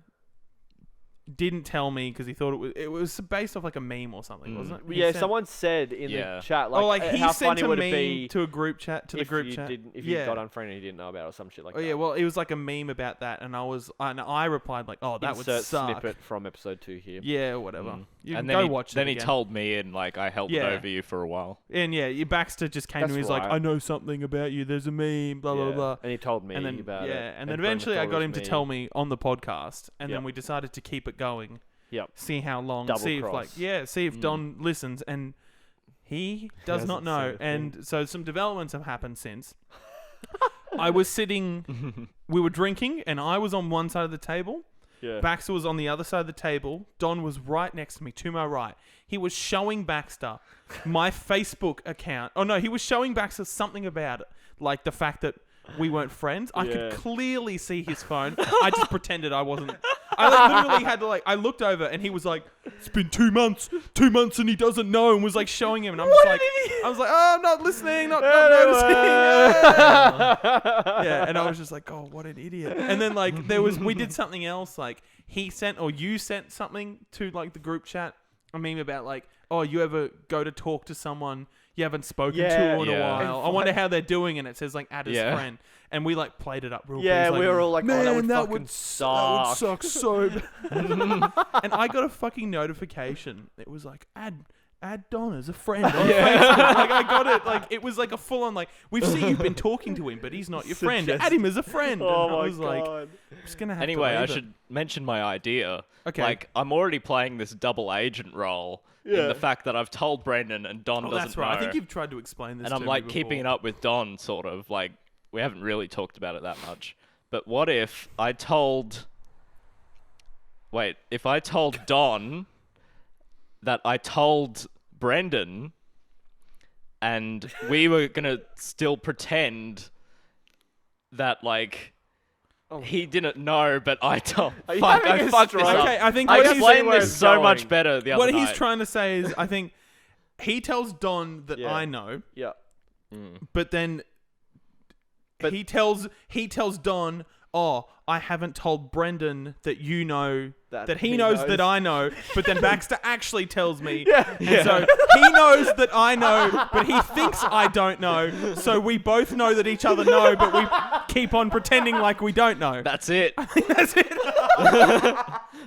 didn't tell me because he thought it was based off like a meme or something, wasn't it? He Yeah, sent- someone said in Yeah. the chat like, he how sent funny a would meme it be to a group chat to the if group you chat. didn't, if yeah. you got unfriended and you didn't know about it or some shit like Oh that. yeah, well it was like a meme about that, and I replied like, oh, that Insert would suck. snippet from episode 2 here. Yeah, or whatever. You And can then go he, watch then it he again. told me, and like I held it Yeah. over you for a while. And yeah, Baxter just came to That's me. He's like, right. I know something about you. There's a meme. Blah blah Yeah. blah. And he told me And then about it. and then Brendan eventually I thought got it him was to tell me on the podcast, and then Yep. we decided to keep it going. Yep. See how long. Double see cross. if Don listens, and he does not hasn't know. seen a thing. And so some developments have happened since. I was sitting. We were drinking, and I was on one side of the table. Yeah. Baxter was on the other side of the table. Don was right next to me, to my right. He was showing Baxter my Facebook account. Oh, no, he was showing Baxter something about it. Like the fact that we weren't friends. I could Yeah. clearly see his phone. I just pretended I wasn't. I literally had to I looked over and he was like, it's been 2 months and he doesn't know, and was like showing him. And I'm just like, oh, I'm not listening, not noticing. Yeah, and I was just like, oh, what an idiot. And then like we did something else. Like he sent or you sent something to like the group chat. A meme about like, oh, you ever go to talk to someone you haven't spoken to in a Yeah. while. I wonder how they're doing, and it says like add as Yeah. friend. And we like played it up real Yeah, big. we were all like, man, oh, that would that fucking would suck. suck so bad. And I got a fucking notification. It was like, add Don as a friend on Facebook. Like I got it. Like it was like a full on like, we've seen you've been talking to him, but he's not your friend. Suggest- Add him as a friend. Oh and I my was like, god. I'm just gonna have Anyway, to I leave it. should mention my idea. Okay. Like, I'm already playing this double agent role in Yeah. the fact that I've told Brendan and Don Oh, doesn't that's right. know. I think you've tried to explain this. and to I'm me like keeping it before. up with Don, sort of. Like, we haven't really talked about it that much. But what if I told... Wait, if I told Don that I told Brendan and we were going to still pretend that, like... He didn't know, but I told. Are you Fuck, having I a fucked this stroke? up. Okay, I think I what he's- explained where this it's so much going. better the other What night. he's trying to say is, I think he tells Don that Yeah. I know, Yeah. but then But- he tells Don, oh, I haven't told Brendan that you know that he knows that I know, but then Baxter actually tells me. And so he knows that I know, but he thinks I don't know. So we both know that each other know, but we keep on pretending like we don't know. That's it. That's it.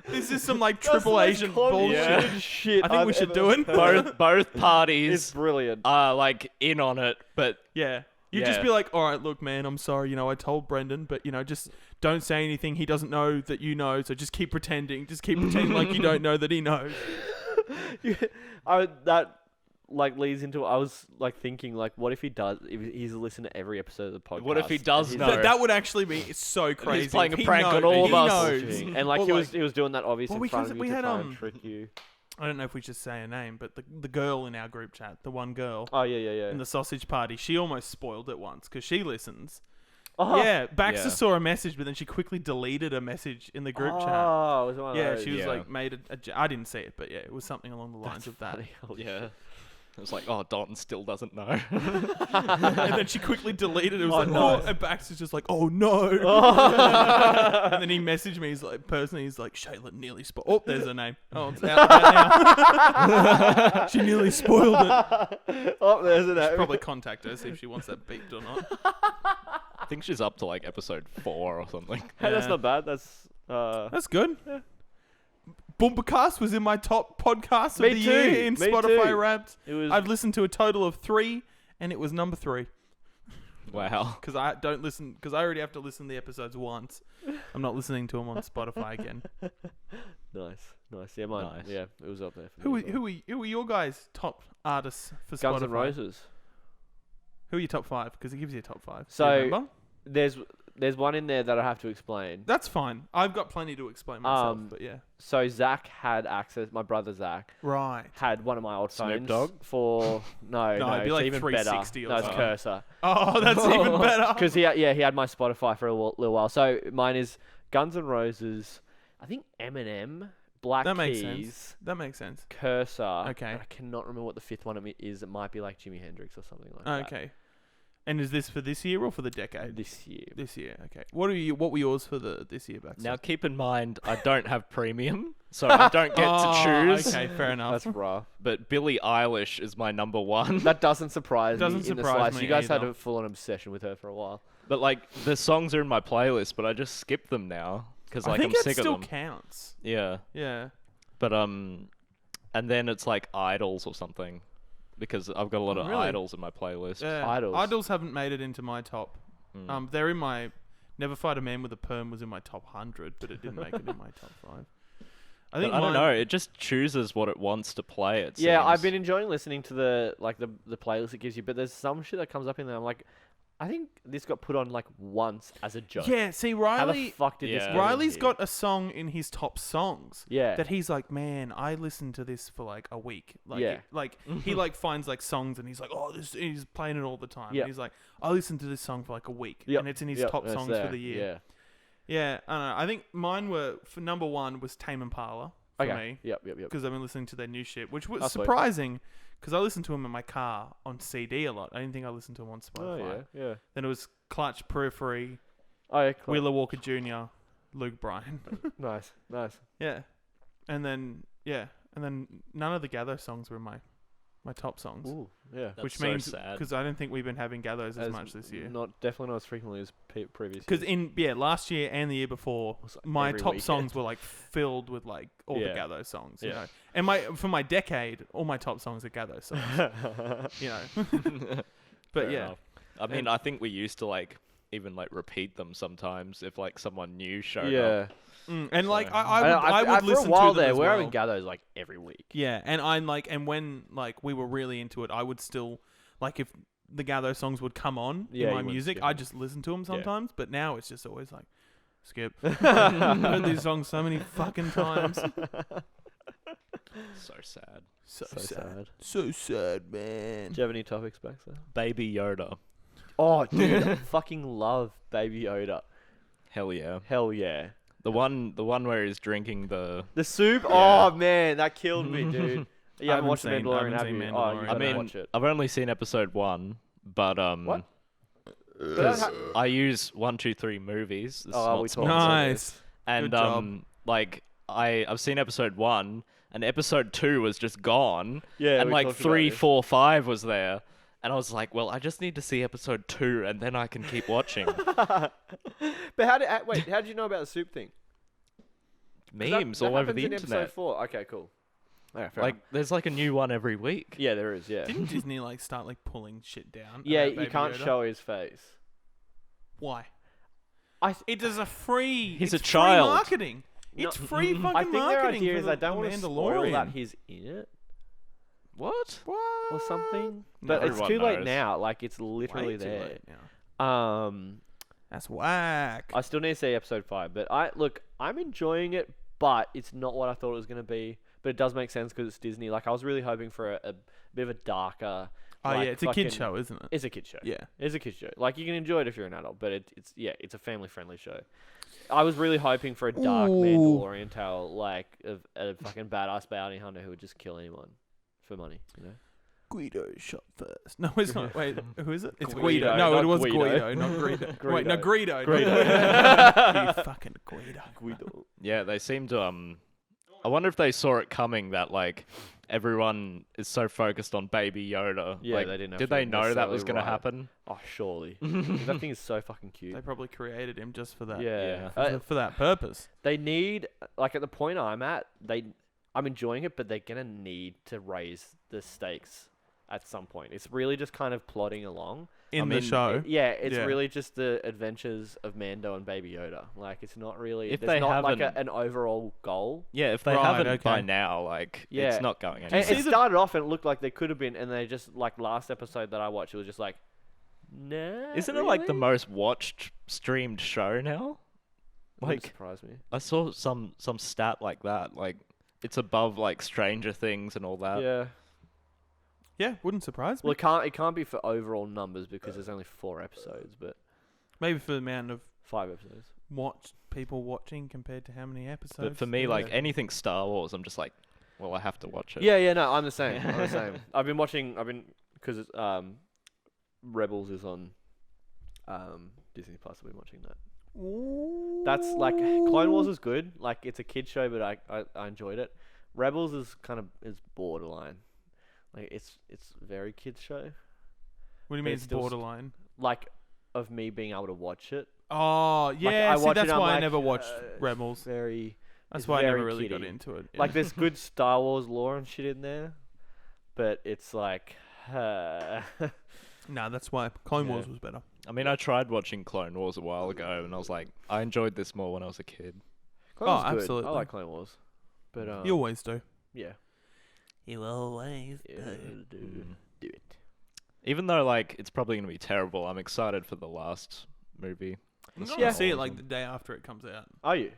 This is some like triple agent bullshit. Yeah. Shit. I think we should do it. Both It's parties brilliant. are like in on it, but Yeah. You just Yeah. be like, all right, look, man, I'm sorry. I told Brendan, but, just don't say anything. He doesn't know that you know, so just keep pretending. Just keep pretending like you don't know that he knows. That like leads into I was like thinking like what if he does if he's listened to every episode of the podcast. What if he does and know? he's- That would actually be so crazy. playing a He prank on knows- all of he us. knows. And like Or, he was doing that obviously Well, in front because of you we to had, try and trick you. I don't know if we should say her name, but the girl in our group chat, the one girl Oh yeah. in the sausage party, she almost spoiled it once because she listens. Oh. Yeah, Baxter Yeah. saw a message, but then she quickly deleted a message in the group chat. Oh, it was one of Yeah, those. she was Yeah. like made I didn't see it, but yeah, it was something along the lines of that. Funny. Holy yeah. shit. It was like, oh, Dalton still doesn't know. And then she quickly deleted it. It was Oh, like, nice. oh, and Baxter's just like, oh no. And then he messaged me. He's like, personally, he's like, Shayla nearly spoiled. Oh, there's her name. Oh, it's out there now. She nearly spoiled it. Oh, there's an Should probably contact her, see if she wants that beeped or not. I think she's up to like episode 4 or something. Hey, that's Yeah. not bad. That's That's good. Boombacast was in my top podcast of Me the too, year in me Spotify too. Wrapped. it was. I've listened to a total of 3, and it was number 3. Wow. Because I don't listen. Because I already have to listen to the episodes once. I'm not listening to them on Spotify again. Nice. Yeah, mine. Nice. Yeah, it was up there. For me as well. Who are your guys' top artists for Spotify? Guns N' Roses. Who are your top 5? Because it gives you a top 5. Do you So- remember? There's one in there that I have to explain. That's fine. I've got plenty to explain myself. Um, But yeah, So Zach had access. My brother Zach right. had one of my old Snoop phones Dogg? for no, it'd be it's like even 360 better. or No, it's something. Cursor. Oh, that's even better. Because he had my Spotify for a little while. So mine is Guns N' Roses. I think Eminem, Black That makes Keys, sense. That makes sense. Cursor. Okay. and I cannot remember what the fifth one is. It might be like Jimi Hendrix or something like that. Okay. And is this for this year or for the decade? This year. This year. Okay. What were yours for this year, Baxter? Now keep in mind, I don't have premium, so I don't get to choose. Okay, fair enough. That's rough. But Billie Eilish is my number 1. That doesn't surprise Doesn't me in the surprise slightest. me You guys had either. a full-on obsession with her for a while. But like the songs are in my playlist, but I just skip them now because I like think I'm that sick still of them. counts. Yeah, Yeah. but and then it's like Idols or something, because I've got a lot of really? Idols in my playlist. Yeah. Idols. Idols haven't made it into my top. Mm. They're in my. Never Fight a Man with a Perm was in my top 100, but it didn't make it in my top 5. I think I don't mine- know. It just chooses what it wants to play. It Yeah, I've seems. been enjoying listening to the playlist it gives you, but there's some shit that comes up in there. I'm like, I think this got put on like once as a joke. Yeah, see, How the Riley. fuck did this? Yeah. get in Riley's here? got a song in his top songs. Yeah. That he's like, man, I listened to this for like a week. Like, Yeah. he like finds like songs and he's like, oh, this. He's playing it all the time. Yeah. And he's like, I listened to this song for like a week, Yep. and it's in his Yep, top it's songs there. for the year. Yeah. Yeah, I don't know. I think mine were for number 1 was Tame Impala for Okay. me Yep. because I've been listening to their new shit, which was That's sweet. surprising because I listened to him in my car on CD a lot. I didn't think I listened to him on Spotify. Oh yeah. Yeah. Then it was Clutch, Periphery, Oh yeah. Cool. Wheeler Walker Jr., Luke Bryan. Nice. Nice. Yeah, and then none of the Gather songs were my top songs, Ooh. Yeah. That's which so means sad. because I don't think we've been having Gathers as much this year. Definitely not as frequently as previous. Because years. last year and the year before, Was my every top weekend. songs were like filled with like all the Yeah. Gather songs, you Yeah. know. And for my decade, all my top songs are Gather songs, you know. But Fair yeah, enough. I mean, I think we used to like even like repeat them sometimes if like someone new showed up. Yeah. And like So- I would for listen a while to them there. as We're well. having gathers like every week. Yeah, and when like we were really into it, I would still like if the Gather songs would come on Yeah, in you my wouldn't music, skip I'd them. just listen to them sometimes. But now it's just always like skip. Oh, I've heard these songs so many fucking times. So sad. So, So sad. sad. So sad, man. Do you have any topics, Baxter? Baby Yoda. Oh, dude, I fucking love Baby Yoda. Hell yeah. Hell yeah. The one where he's drinking the. The soup? Yeah. Oh, man, that killed me, dude. You haven't watched The Mandalorian, have you? seen Oh, you Mandalorian. I gotta mean, watch it. I've only seen episode 1, but What? 'cause I use 1, 2, 3 movies. This is Oh, not we talked sponsored. about Nice. And Good job. like I've seen episode 1, and episode 2 was just gone, Yeah, and we like talked about 3, this. 4, 5 was there, and I was like, well, I just need to see episode 2, and then I can keep watching. But how did you know about the soup thing? 'Cause Memes that all over happens the in internet. Episode 4. Okay, cool. Yeah, fair Like, enough. there's like a new one every week. Yeah, there is. Yeah. Didn't Disney like start like pulling shit down? Yeah, about you Baby can't Yoda? show his face. Why? I It is a free. He's it's a child. Free marketing. No, It's free fucking I think their marketing. idea for is the, I don't the want to spoil Mandalorian. that he's in it What? What? or something. No, But it's everyone too late knows. now. Like it's literally Way too there. late now. That's whack. I still need to see episode 5, but I'm enjoying it, but it's not what I thought it was gonna be. But it does make sense because it's Disney. Like I was really hoping for a bit of a darker. Oh like, yeah, it's a kid fucking- show, isn't it? It's a kid show. Yeah. It's a kid show. Like you can enjoy it if you're an adult, but it's a family friendly show. I was really hoping for a dark Ooh. Mandalorian tale, like of a fucking badass bounty hunter who would just kill anyone for money. You know. Guido shot first. No, it's not. Wait, who is it? It's Guido, Guido. No, not it was Guido. Guido, not Greedo. Wait, no, Greedo. Greedo. You fucking Guido. Guido. Yeah, they seem to I wonder if they saw it coming that like everyone is so focused on Baby Yoda. Yeah, like, they didn't have Did to they know that was necessarily going to write it. happen? Oh, surely. That thing is so fucking cute. They probably created him just for that. Yeah. For that purpose. They need, like, at the point I'm at, I'm enjoying it, but they're gonna need to raise the stakes at some point. It's really just kind of plodding along. In the mean, show. It's Yeah. really just the adventures of Mando and Baby Yoda. Like, it's not really. If there's they not like haven't- an overall goal. Yeah, if they Right, haven't by okay. now, like Yeah. it's not going And anywhere. it started off and it looked like they could have been, and they just like last episode that I watched, it was just like, nah. Isn't it like the really? most watched streamed show now? Wouldn't Like surprise me. I saw some stat like that. Like it's above like Stranger Things and all that. Yeah. Yeah, wouldn't surprise me. Well, it can't be for overall numbers because there's only 4 episodes, but Maybe for the amount of 5 episodes. people watching compared to how many episodes. But for me, like Yeah. anything Star Wars, I'm just like, well, I have to watch it. Yeah, no, I'm the same. I'm the same. Because Rebels is on Disney Plus. I've been watching that. That's like Clone Wars is good. Like it's a kid show, but I enjoyed it. Rebels is borderline. Like it's very kids show. What do you but mean it's it's still borderline? Like of me being able to watch it. Oh, yeah. I see, watch it that's and I'm why I like, never watched Rebels. Very, That's It's why I never very really got kiddie. into it. Like there's good Star Wars lore and shit in there, but it's like. No, that's why Clone Yeah. Wars was better. I mean, I tried watching Clone Wars a while ago, and I was like, I enjoyed this more when I was a kid. Clone Wars is good. absolutely. I like Clone Wars, but You always do. yeah. You always Yeah, do Mm. it. Even though like it's probably gonna be terrible, I'm excited for the last movie. I'm Star gonna see it Wars like one. the day after it comes out. Are you?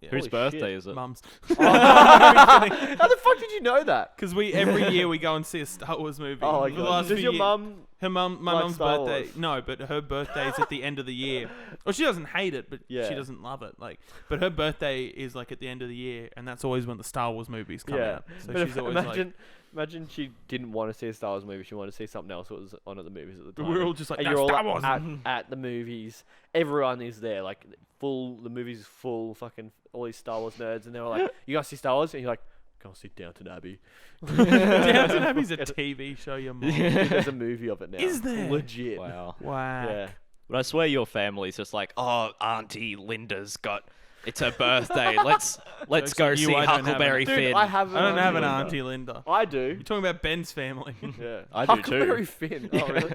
Yeah. Whose Holy birthday shit. is it? Mum's. How the fuck did you know that? Because every year we go and see a Star Wars movie. Oh my For the god! last Does few your years- mum? my like mum's Star birthday. Wars? No, but her birthday is at the end of the year. Well, she doesn't hate it, but Yeah. she doesn't love it. Like, but her birthday is like at the end of the year, and that's always when the Star Wars movies come Yeah. out. So But she's always like, imagine she didn't want to see a Star Wars movie. She wanted to see something else that was on at the movies at the but time. we're all just like, and no, you're all Star like, Wars. at the movies. Everyone is there, like full. The movie's full. Fucking all these Star Wars nerds, and they were like, "You guys see Star Wars?" And you're like, "Go see Downton Abbey." Downton Abbey's a TV show, your mum. Dude, there's a movie of it now. Is there? Legit. Wow. Wow. Yeah. But I swear your family's just like, oh, Auntie Linda's got, it's her birthday. Let's Jokes go on you, see I don't have Huckleberry an- Dude, Finn. I have. I don't have an Linda. Auntie Linda. I do. You're talking about Ben's family. Yeah. I do too. Huckleberry Finn. Oh, really?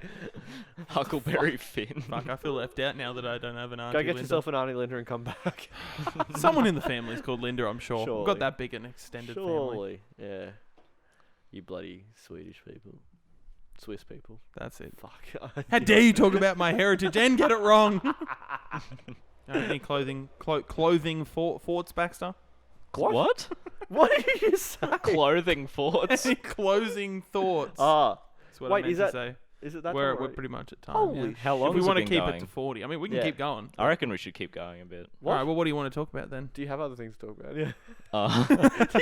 Huckleberry Finn. Fuck, I feel left out now that I don't have an Auntie Go get Linda. yourself an Auntie Linda and come back. Someone in the family is called Linda, I'm sure. We've Surely. got that big an extended family. Surely. Yeah. You bloody Swedish people. Swiss people. That's it. Fuck. How dare you talk about my heritage and get it wrong? Any clothing thoughts, Baxter? What? What did you say? Clothing thoughts? Any closing thoughts? Ah, That's what wait, I meant is to that say. is it that? We're time already? pretty much at time. Holy yeah. How long If we has it want to been keep going? it to 40, I mean, we can Yeah. keep going. I reckon we should keep going a bit. What? All right, well, what do you want to talk about then? Do you have other things to talk about? Yeah.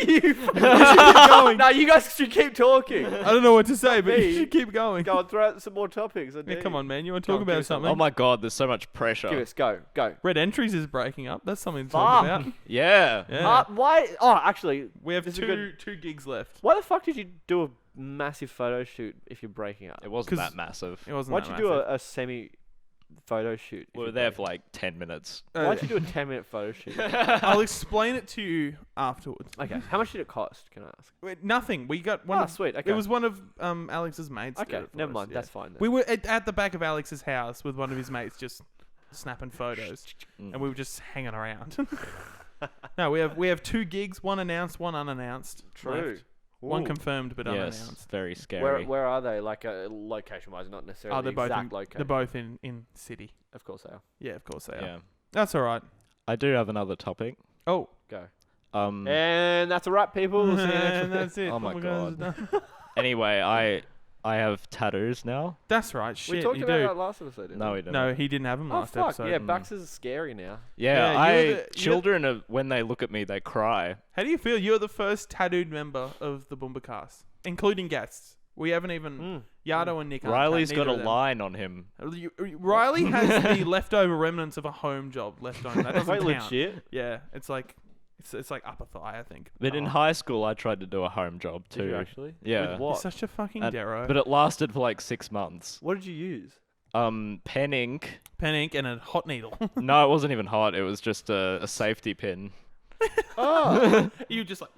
You going. No, you guys should keep talking. I don't know what to say, but Me? you should keep going. Go on, throw out some more topics. I Yeah, dare come you. on, man. You want to Go talk on, give about us some. something? Oh my god, there's so much pressure. Give us, go. Red Entries is breaking up. That's something to talk Fuck. about. Yeah. Yeah. Why? Oh, actually, We have this is a two gigs left. why the fuck did you do a massive photo shoot if you're breaking up? It wasn't 'Cause that massive. It wasn't Why'd that you do massive. a semi photo shoot? if We were you're there breaking for like 10 minutes. Why'd you do a 10-minute photo shoot? I'll explain it to you afterwards. Okay, how much did it cost? Can I ask? Wait, nothing. We got one. Oh, of, sweet. Okay. It was one of Alex's mates. did Okay, it for never us, mind. yeah. That's fine then. We were at the back of Alex's house with one of his mates, just snapping photos, Mm. and we were just hanging around. No, we have two gigs, one announced, one unannounced. True. left. One Ooh. confirmed but Yes, unannounced. very scary. Where are they? Like location-wise, not necessarily Oh, they're the both exact in, location. they're both in city. Of course they are. Yeah, of course they are. Yeah. That's all right. I do have another topic. Oh, Go. Um. And that's a wrap, people. We'll see you next and week. that's it. Oh my it's God. done. Anyway, I have tattoos now. That's right. We Shit, talked you about do. that last episode, didn't No, we? we didn't. No, he didn't have him Oh, last fuck. episode. Yeah, Baxter's scary now. Yeah, Yeah, you're children, when they look at me, they cry. How do you feel? You're the first tattooed member of the Boomba cast, including guests. We haven't even. Yardo and Nick. aren't Riley's neither got a of them. line on him. Riley has the leftover remnants of a home job left on. That doesn't Wait, count. legit? Yeah, it's like upper thigh, I think. But in high school, I tried to do a home job too. Did you actually? Yeah. With You're what? such a fucking And- Darrow. But it lasted for like 6 months. What did you use? Pen ink. Pen ink and a hot needle. No, it wasn't even hot. It was just a safety pin. Oh, You just like.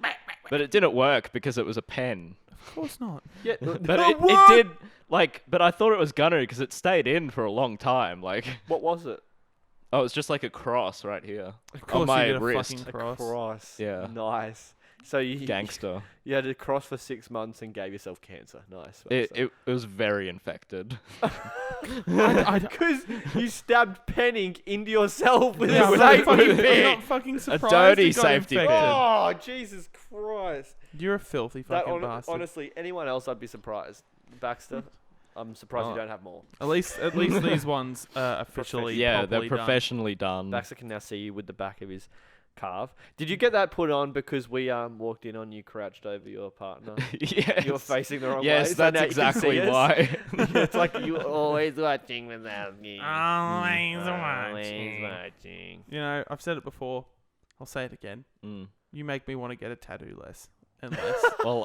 But it didn't work because it was a pen. Of course not. yeah. But it did, like, but I thought it was gonna because it stayed in for a long time. Like, What was it? oh, it's just like a cross right here. Of course my you did a wrist. fucking A cross. cross. Yeah. Nice. So you Gangster. you had to cross for 6 months and gave yourself cancer. Nice. It was very infected. Because you stabbed pen ink into yourself with Yeah, a we're safety not fucking, we're pin. not fucking surprised. dirty you got safety infected. pin. Oh, Jesus Christ. You're a filthy That fucking bastard. honestly, anyone else, I'd be surprised. Baxter, I'm surprised Oh. you don't have more. At least these ones are officially Yeah, they're properly done. professionally done. Baxter can now see you with the back of his calf. Did you get that put on because we walked in on you crouched over your partner? Yes. You were facing the wrong way. Yes, so now that's you can see exactly us? why. It's like you always watching without me. Always Always watching. watching. You know, I've said it before. I'll say it again. Mm. You make me want to get a tattoo less and less. Well,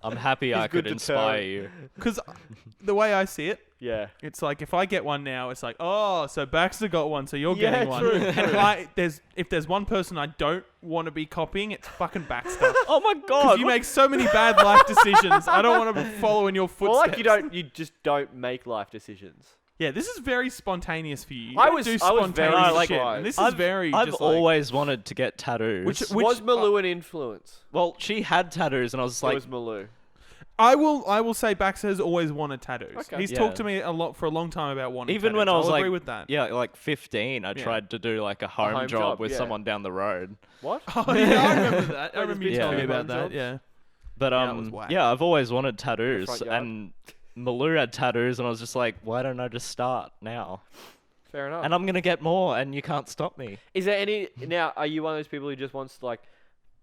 I'm happy I He's good could inspire deterrent. you. Because the way I see it, Yeah. It's like if I get one now, it's like, oh, so Baxter got one, so you're Yeah, getting one. true, And if there's one person I don't want to be copying, it's fucking Baxter. Oh my Because god! you make so many bad life decisions. I don't want to follow in your footsteps. Well, like you just don't make life decisions. Yeah, this is very spontaneous for you. You I don't was- do I was spontaneous very shit. surprised. And this I've, is very I've just like, always wanted to get tattoos. Which- Was Malou an influence? well, she had tattoos, and I was It like, was Malou. I will say Baxter has always wanted tattoos. Okay. He's Yeah. talked to me for a long time about wanting even tattoos. when I was I'll like, agree with that. yeah, like 15, I Yeah. tried to do like a home, home job job, with yeah. someone down the road. What? Oh yeah, I remember that. I Like, remember you just telling me big about home that. jobs? Yeah. But Yeah, it was whack. yeah, I've always wanted tattoos, front yard. and Malou had tattoos, and I was just like, why don't I just start now? Fair enough. And I'm gonna get more, and you can't stop me. Is there any now? Are you one of those people who just wants like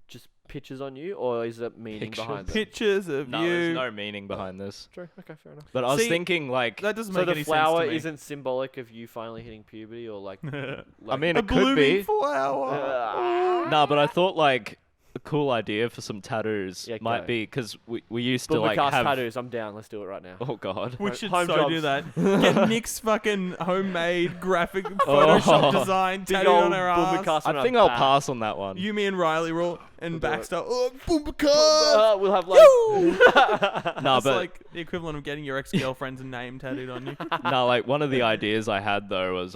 just pictures on you, or is there meaning behind them? Pictures of No, you. there's no meaning behind this. True. Okay, fair enough. But I was See, thinking like, That doesn't So make the any flower sense to me. isn't symbolic of you finally hitting puberty, or like. I mean, a it could blooming be. flower. No, but I thought like a cool idea for some tattoos Yeah, might go. be because we used to Boomba like cast have. tattoos. I'm down. Let's do it right now. Oh god. We should Home so do jobs. that. Get Nick's fucking homemade graphic Photoshop design Big tattooed old on our Boomba ass. cast on I our think I'll back. pass on that one. You, me, and Riley roll, and We'll do it. Baxter. Oh, Boomba cast. We'll have like. No, It's but like the equivalent of getting your ex-girlfriend's name tattooed on you. no, like one of the ideas I had though was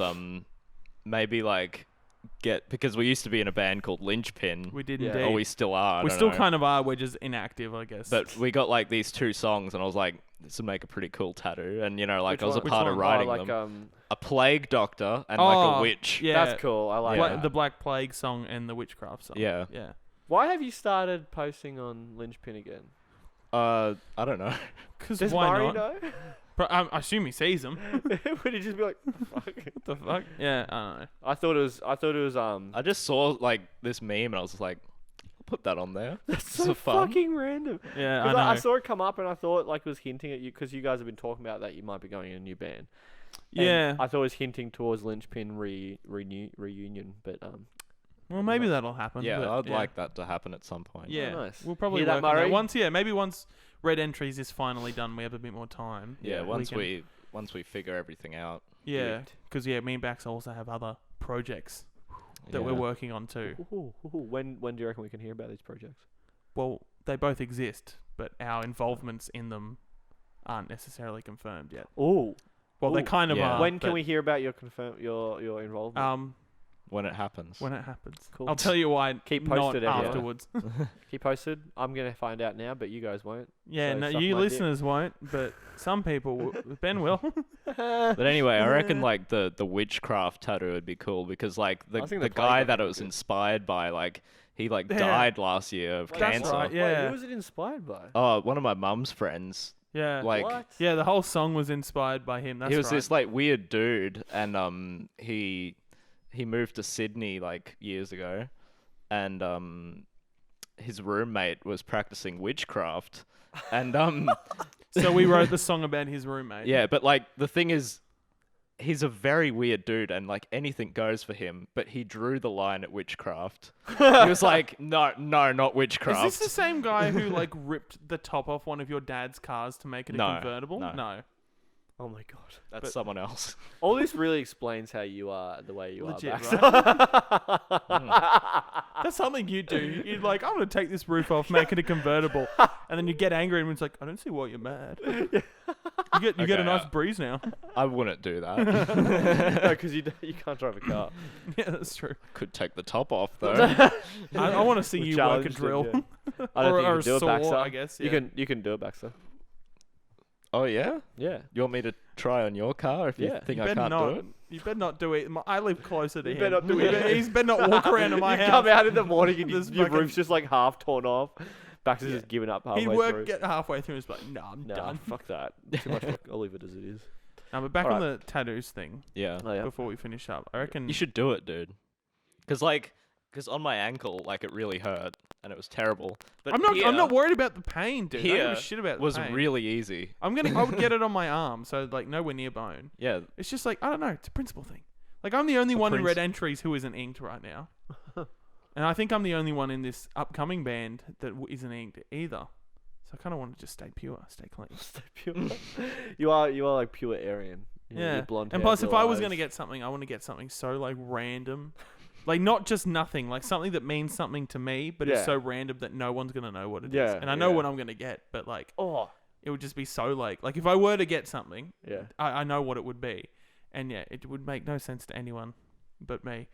maybe like because we used to be in a band called Lynchpin. We did Yeah. indeed. Or we still are. I We don't still know. kind of are. We're just inactive, I guess. But we got like these 2 songs, and I was like, this would make a pretty cool tattoo. And you know, like Which I was one? a Which part of one? writing like them. A plague doctor and like a witch. Yeah, That's cool. I like Yeah. that. The Black Plague song and the Witchcraft song. Yeah. Yeah. Why have you started posting on Lynchpin again? I don't know. Because Does why Murray not? know? But I assume he sees them. Would he just be like, "Fuck"? What the fuck? Yeah, I don't know. I thought it was. I just saw like this meme, and I was just like, I'll put that on there. That's so so fun. fucking random. Yeah, I Because know. I saw it come up, and I thought like it was hinting at you because you guys have been talking about that you might be going in a new band. And Yeah. I thought it was hinting towards Lynchpin reunion, but Well, maybe that'll happen. Yeah, but, I'd like that to happen at some point. Yeah, nice. we'll probably Hear that, work on that. Murray? Maybe once Red Entries is finally done, we have a bit more time. Yeah, once can- once we figure everything out. Yeah, Lit. because me and Bax also have other projects that we're Yeah. working on too. When do you reckon we can hear about these projects? Well, they both exist, but our involvements in them aren't necessarily confirmed yet. Oh, Well, they Ooh. kind of Yeah. are. when can but, we hear about your involvement? When it happens. when it happens. Cool. I'll tell you why. Keep not posted, everyone. afterwards. Keep posted. I'm gonna find out now, but you guys won't. Yeah, So no, suck you my dick. listeners won't, but some people. Ben will. But anyway, I reckon like the witchcraft tattoo would be cool because like I think the the guy plague that would it be was good. inspired by, like he like Yeah. died last year of That's cancer. right, Wait, yeah. who was it inspired by? Oh, one of my mum's friends. Yeah. Like What? Yeah, the whole song was inspired by him. That's he was right. this like weird dude, and he moved to Sydney like years ago, and his roommate was practicing witchcraft, and So we wrote the song about his roommate. yeah, but like the thing is, he's a very weird dude, and like anything goes for him. But he drew the line at witchcraft. He was like, no, not Is witchcraft. this the same guy who like ripped the top off one of your dad's cars to make it a No, convertible? no. Oh my god. That's but- someone else. All this really explains how you are the way you Legit, are. Baxter. That's something you do. You're like, I'm gonna take this roof off, make it a convertible, and then you get angry and it's like, I don't see why you're mad. You get a Okay, nice breeze now. I wouldn't do that. No, because you can't drive a car. Yeah, that's true. Could take the top off though. I want to see We you work a challenged him, drill. yeah. I don't Or- think you or can do a it, saw, Baxter. I guess, yeah. You can do it, Baxter. Oh yeah. Yeah. You want me to try on your car if you Yeah. think You I better can't not. do it? You better not do it. I live closer to You him. better not do it. He's better not walk around in my you house. come out in the morning and There's your fucking- roof's just like half torn off. Baxter's Yeah. just giving up halfway He'd through. get halfway through and just be like, no, I'm Nah, done. fuck that. Too much. I'll leave it as it is. No, but back All on the tattoos thing Yeah. Oh yeah. before we finish up. I reckon You should do it, dude. Because on my ankle, like it really hurt and it was terrible. But I'm not here worried about the pain, dude. I don't give here a shit about the was pain. really easy. I would get it on my arm, so like nowhere near bone. Yeah. It's just like I don't know. It's a principle thing. Like I'm the only one in prince- Red Entries who isn't inked right now, and I think I'm the only one in this upcoming band that isn't inked either. So I kind of want to just stay pure, stay clean. Stay pure. You are like pure Aryan. Yeah. Blonde And hair, plus, if blue I was eyes. going to get something, I want to get something so like random. Like not just nothing, like something that means something to me, but it's Yeah. so random that no one's going to know what it is. Yeah, And I know yeah. what I'm going to get, but like Oh. it would just be so like if I were to get something, Yeah. I know what it would be. And yeah, it would make no sense to anyone but me.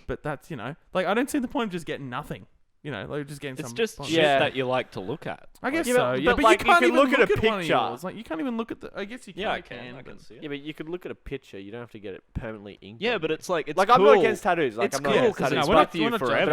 But that's, like I don't see the point of just getting nothing. Like just getting It's some just fun. shit Yeah. that you like to look at. I guess Yeah, so. but- Yeah, but, but like, you you can't can even look at a one of picture. yours. Like you can't even look at the. I guess you can. Yeah, I can see it. Yeah, but you could look at a picture. You don't have to get it permanently inked. Yeah, on but you. it's like it's like cool. I'm not against tattoos. Like It's I'm not cool against because tattoos. it's we're not- with you we're not judging. forever.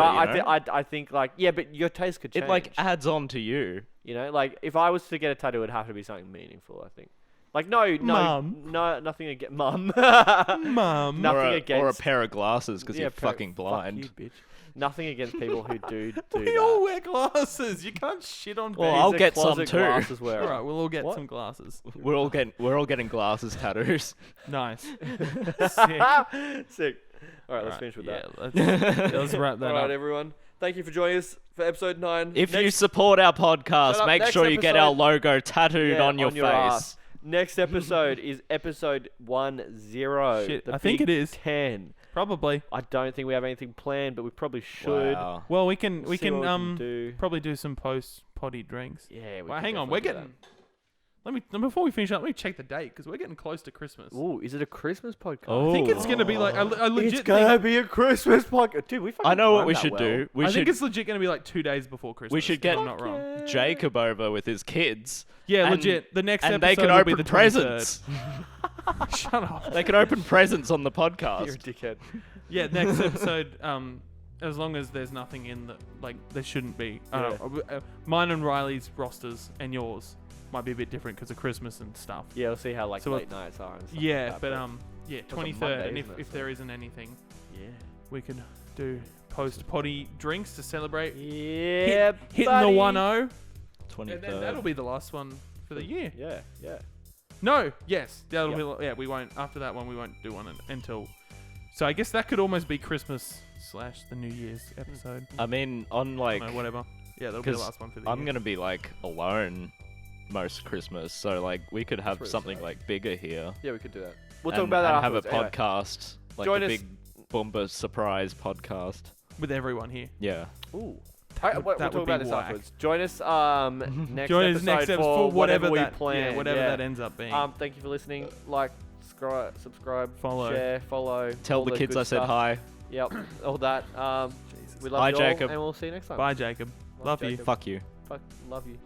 But I think like but your taste could change. it like adds on to you. Like if I was to get a tattoo, it'd have to be something meaningful. I think. Like no, Mum. nothing against mum. Mum. Nothing or a against pair of glasses because you're fucking Fuck blind. you, bitch. Nothing against people who do We that. all wear glasses. You can't shit on Well, babies. I'll He's a get some closet too. glasses wearer. All right, we'll all get What? some glasses. We're all getting glasses tattoos. Nice. Sick. Sick. All right, let's Alright, finish with yeah, that. let's wrap that All right, up. everyone. Thank you for joining us for episode 9. If you Next- support our Shut podcast, up, make next sure you get our episode- logo tattooed Yeah, on your face. ass. Next episode is episode 10. Shit, the I think big it is. 10. Probably. I don't think we have anything planned, but we probably should. Wow. Well, we can See what we can do do. probably do some post potty drinks. Yeah. Well, hang on, we're getting. Before we finish up, let me check the date because we're getting close to Christmas. Ooh, is it a Christmas podcast? Oh. I think it's gonna be like I legit. It's gonna be a Christmas podcast, dude. We fucking I know what timed we that should well. do. I think it's legit gonna be like 2 days before Christmas. We should if get I'm not wrong. Jacob over with his kids. Yeah, and- legit. The next and episode they can will be open the presents. 23rd. Shut up. They can open presents on the You're a podcast. dickhead. Yeah, next episode. As long as there's nothing in the there shouldn't be. Mine and Riley's rosters and yours might be a bit different because of Christmas and stuff. Yeah, we'll see how So late nights are and stuff. Yeah, like but that, yeah, a 23rd, Monday, and isn't it, if so- there isn't anything, yeah. we could do post potty drinks to celebrate. Yeah, Hitting buddy. the 1-0. 23rd. And then that'll be the last one for the year. Yeah, yeah. No, yes, that'll Yep. be. Yeah, we won't. After that one, we won't do one until. So I guess that could almost be Christmas / the New Year's episode. I mean, on like, No, whatever. Yeah, that'll be the 'cause last one for the I'm year. gonna be like alone most Christmas, so like we could have really something sad. like bigger here. Yeah, we could do that. We'll and, talk about that and have a afterwards. Anyway, podcast, like Join a us- big Boomba surprise podcast. with everyone here. Yeah. Ooh. That We'll would talk be about this whack. afterwards. Join us next Join episode us next episode for for whatever we that plan. whatever that ends up being. Thank you for listening. Like, subscribe, Follow. share, follow. Tell all the kids good I said stuff. hi. Yep, all that. Jesus. We love Bye, you all, Jacob. and we'll see you next time. Bye, Jacob. Love you. Jacob. Fuck you. Fuck, love you.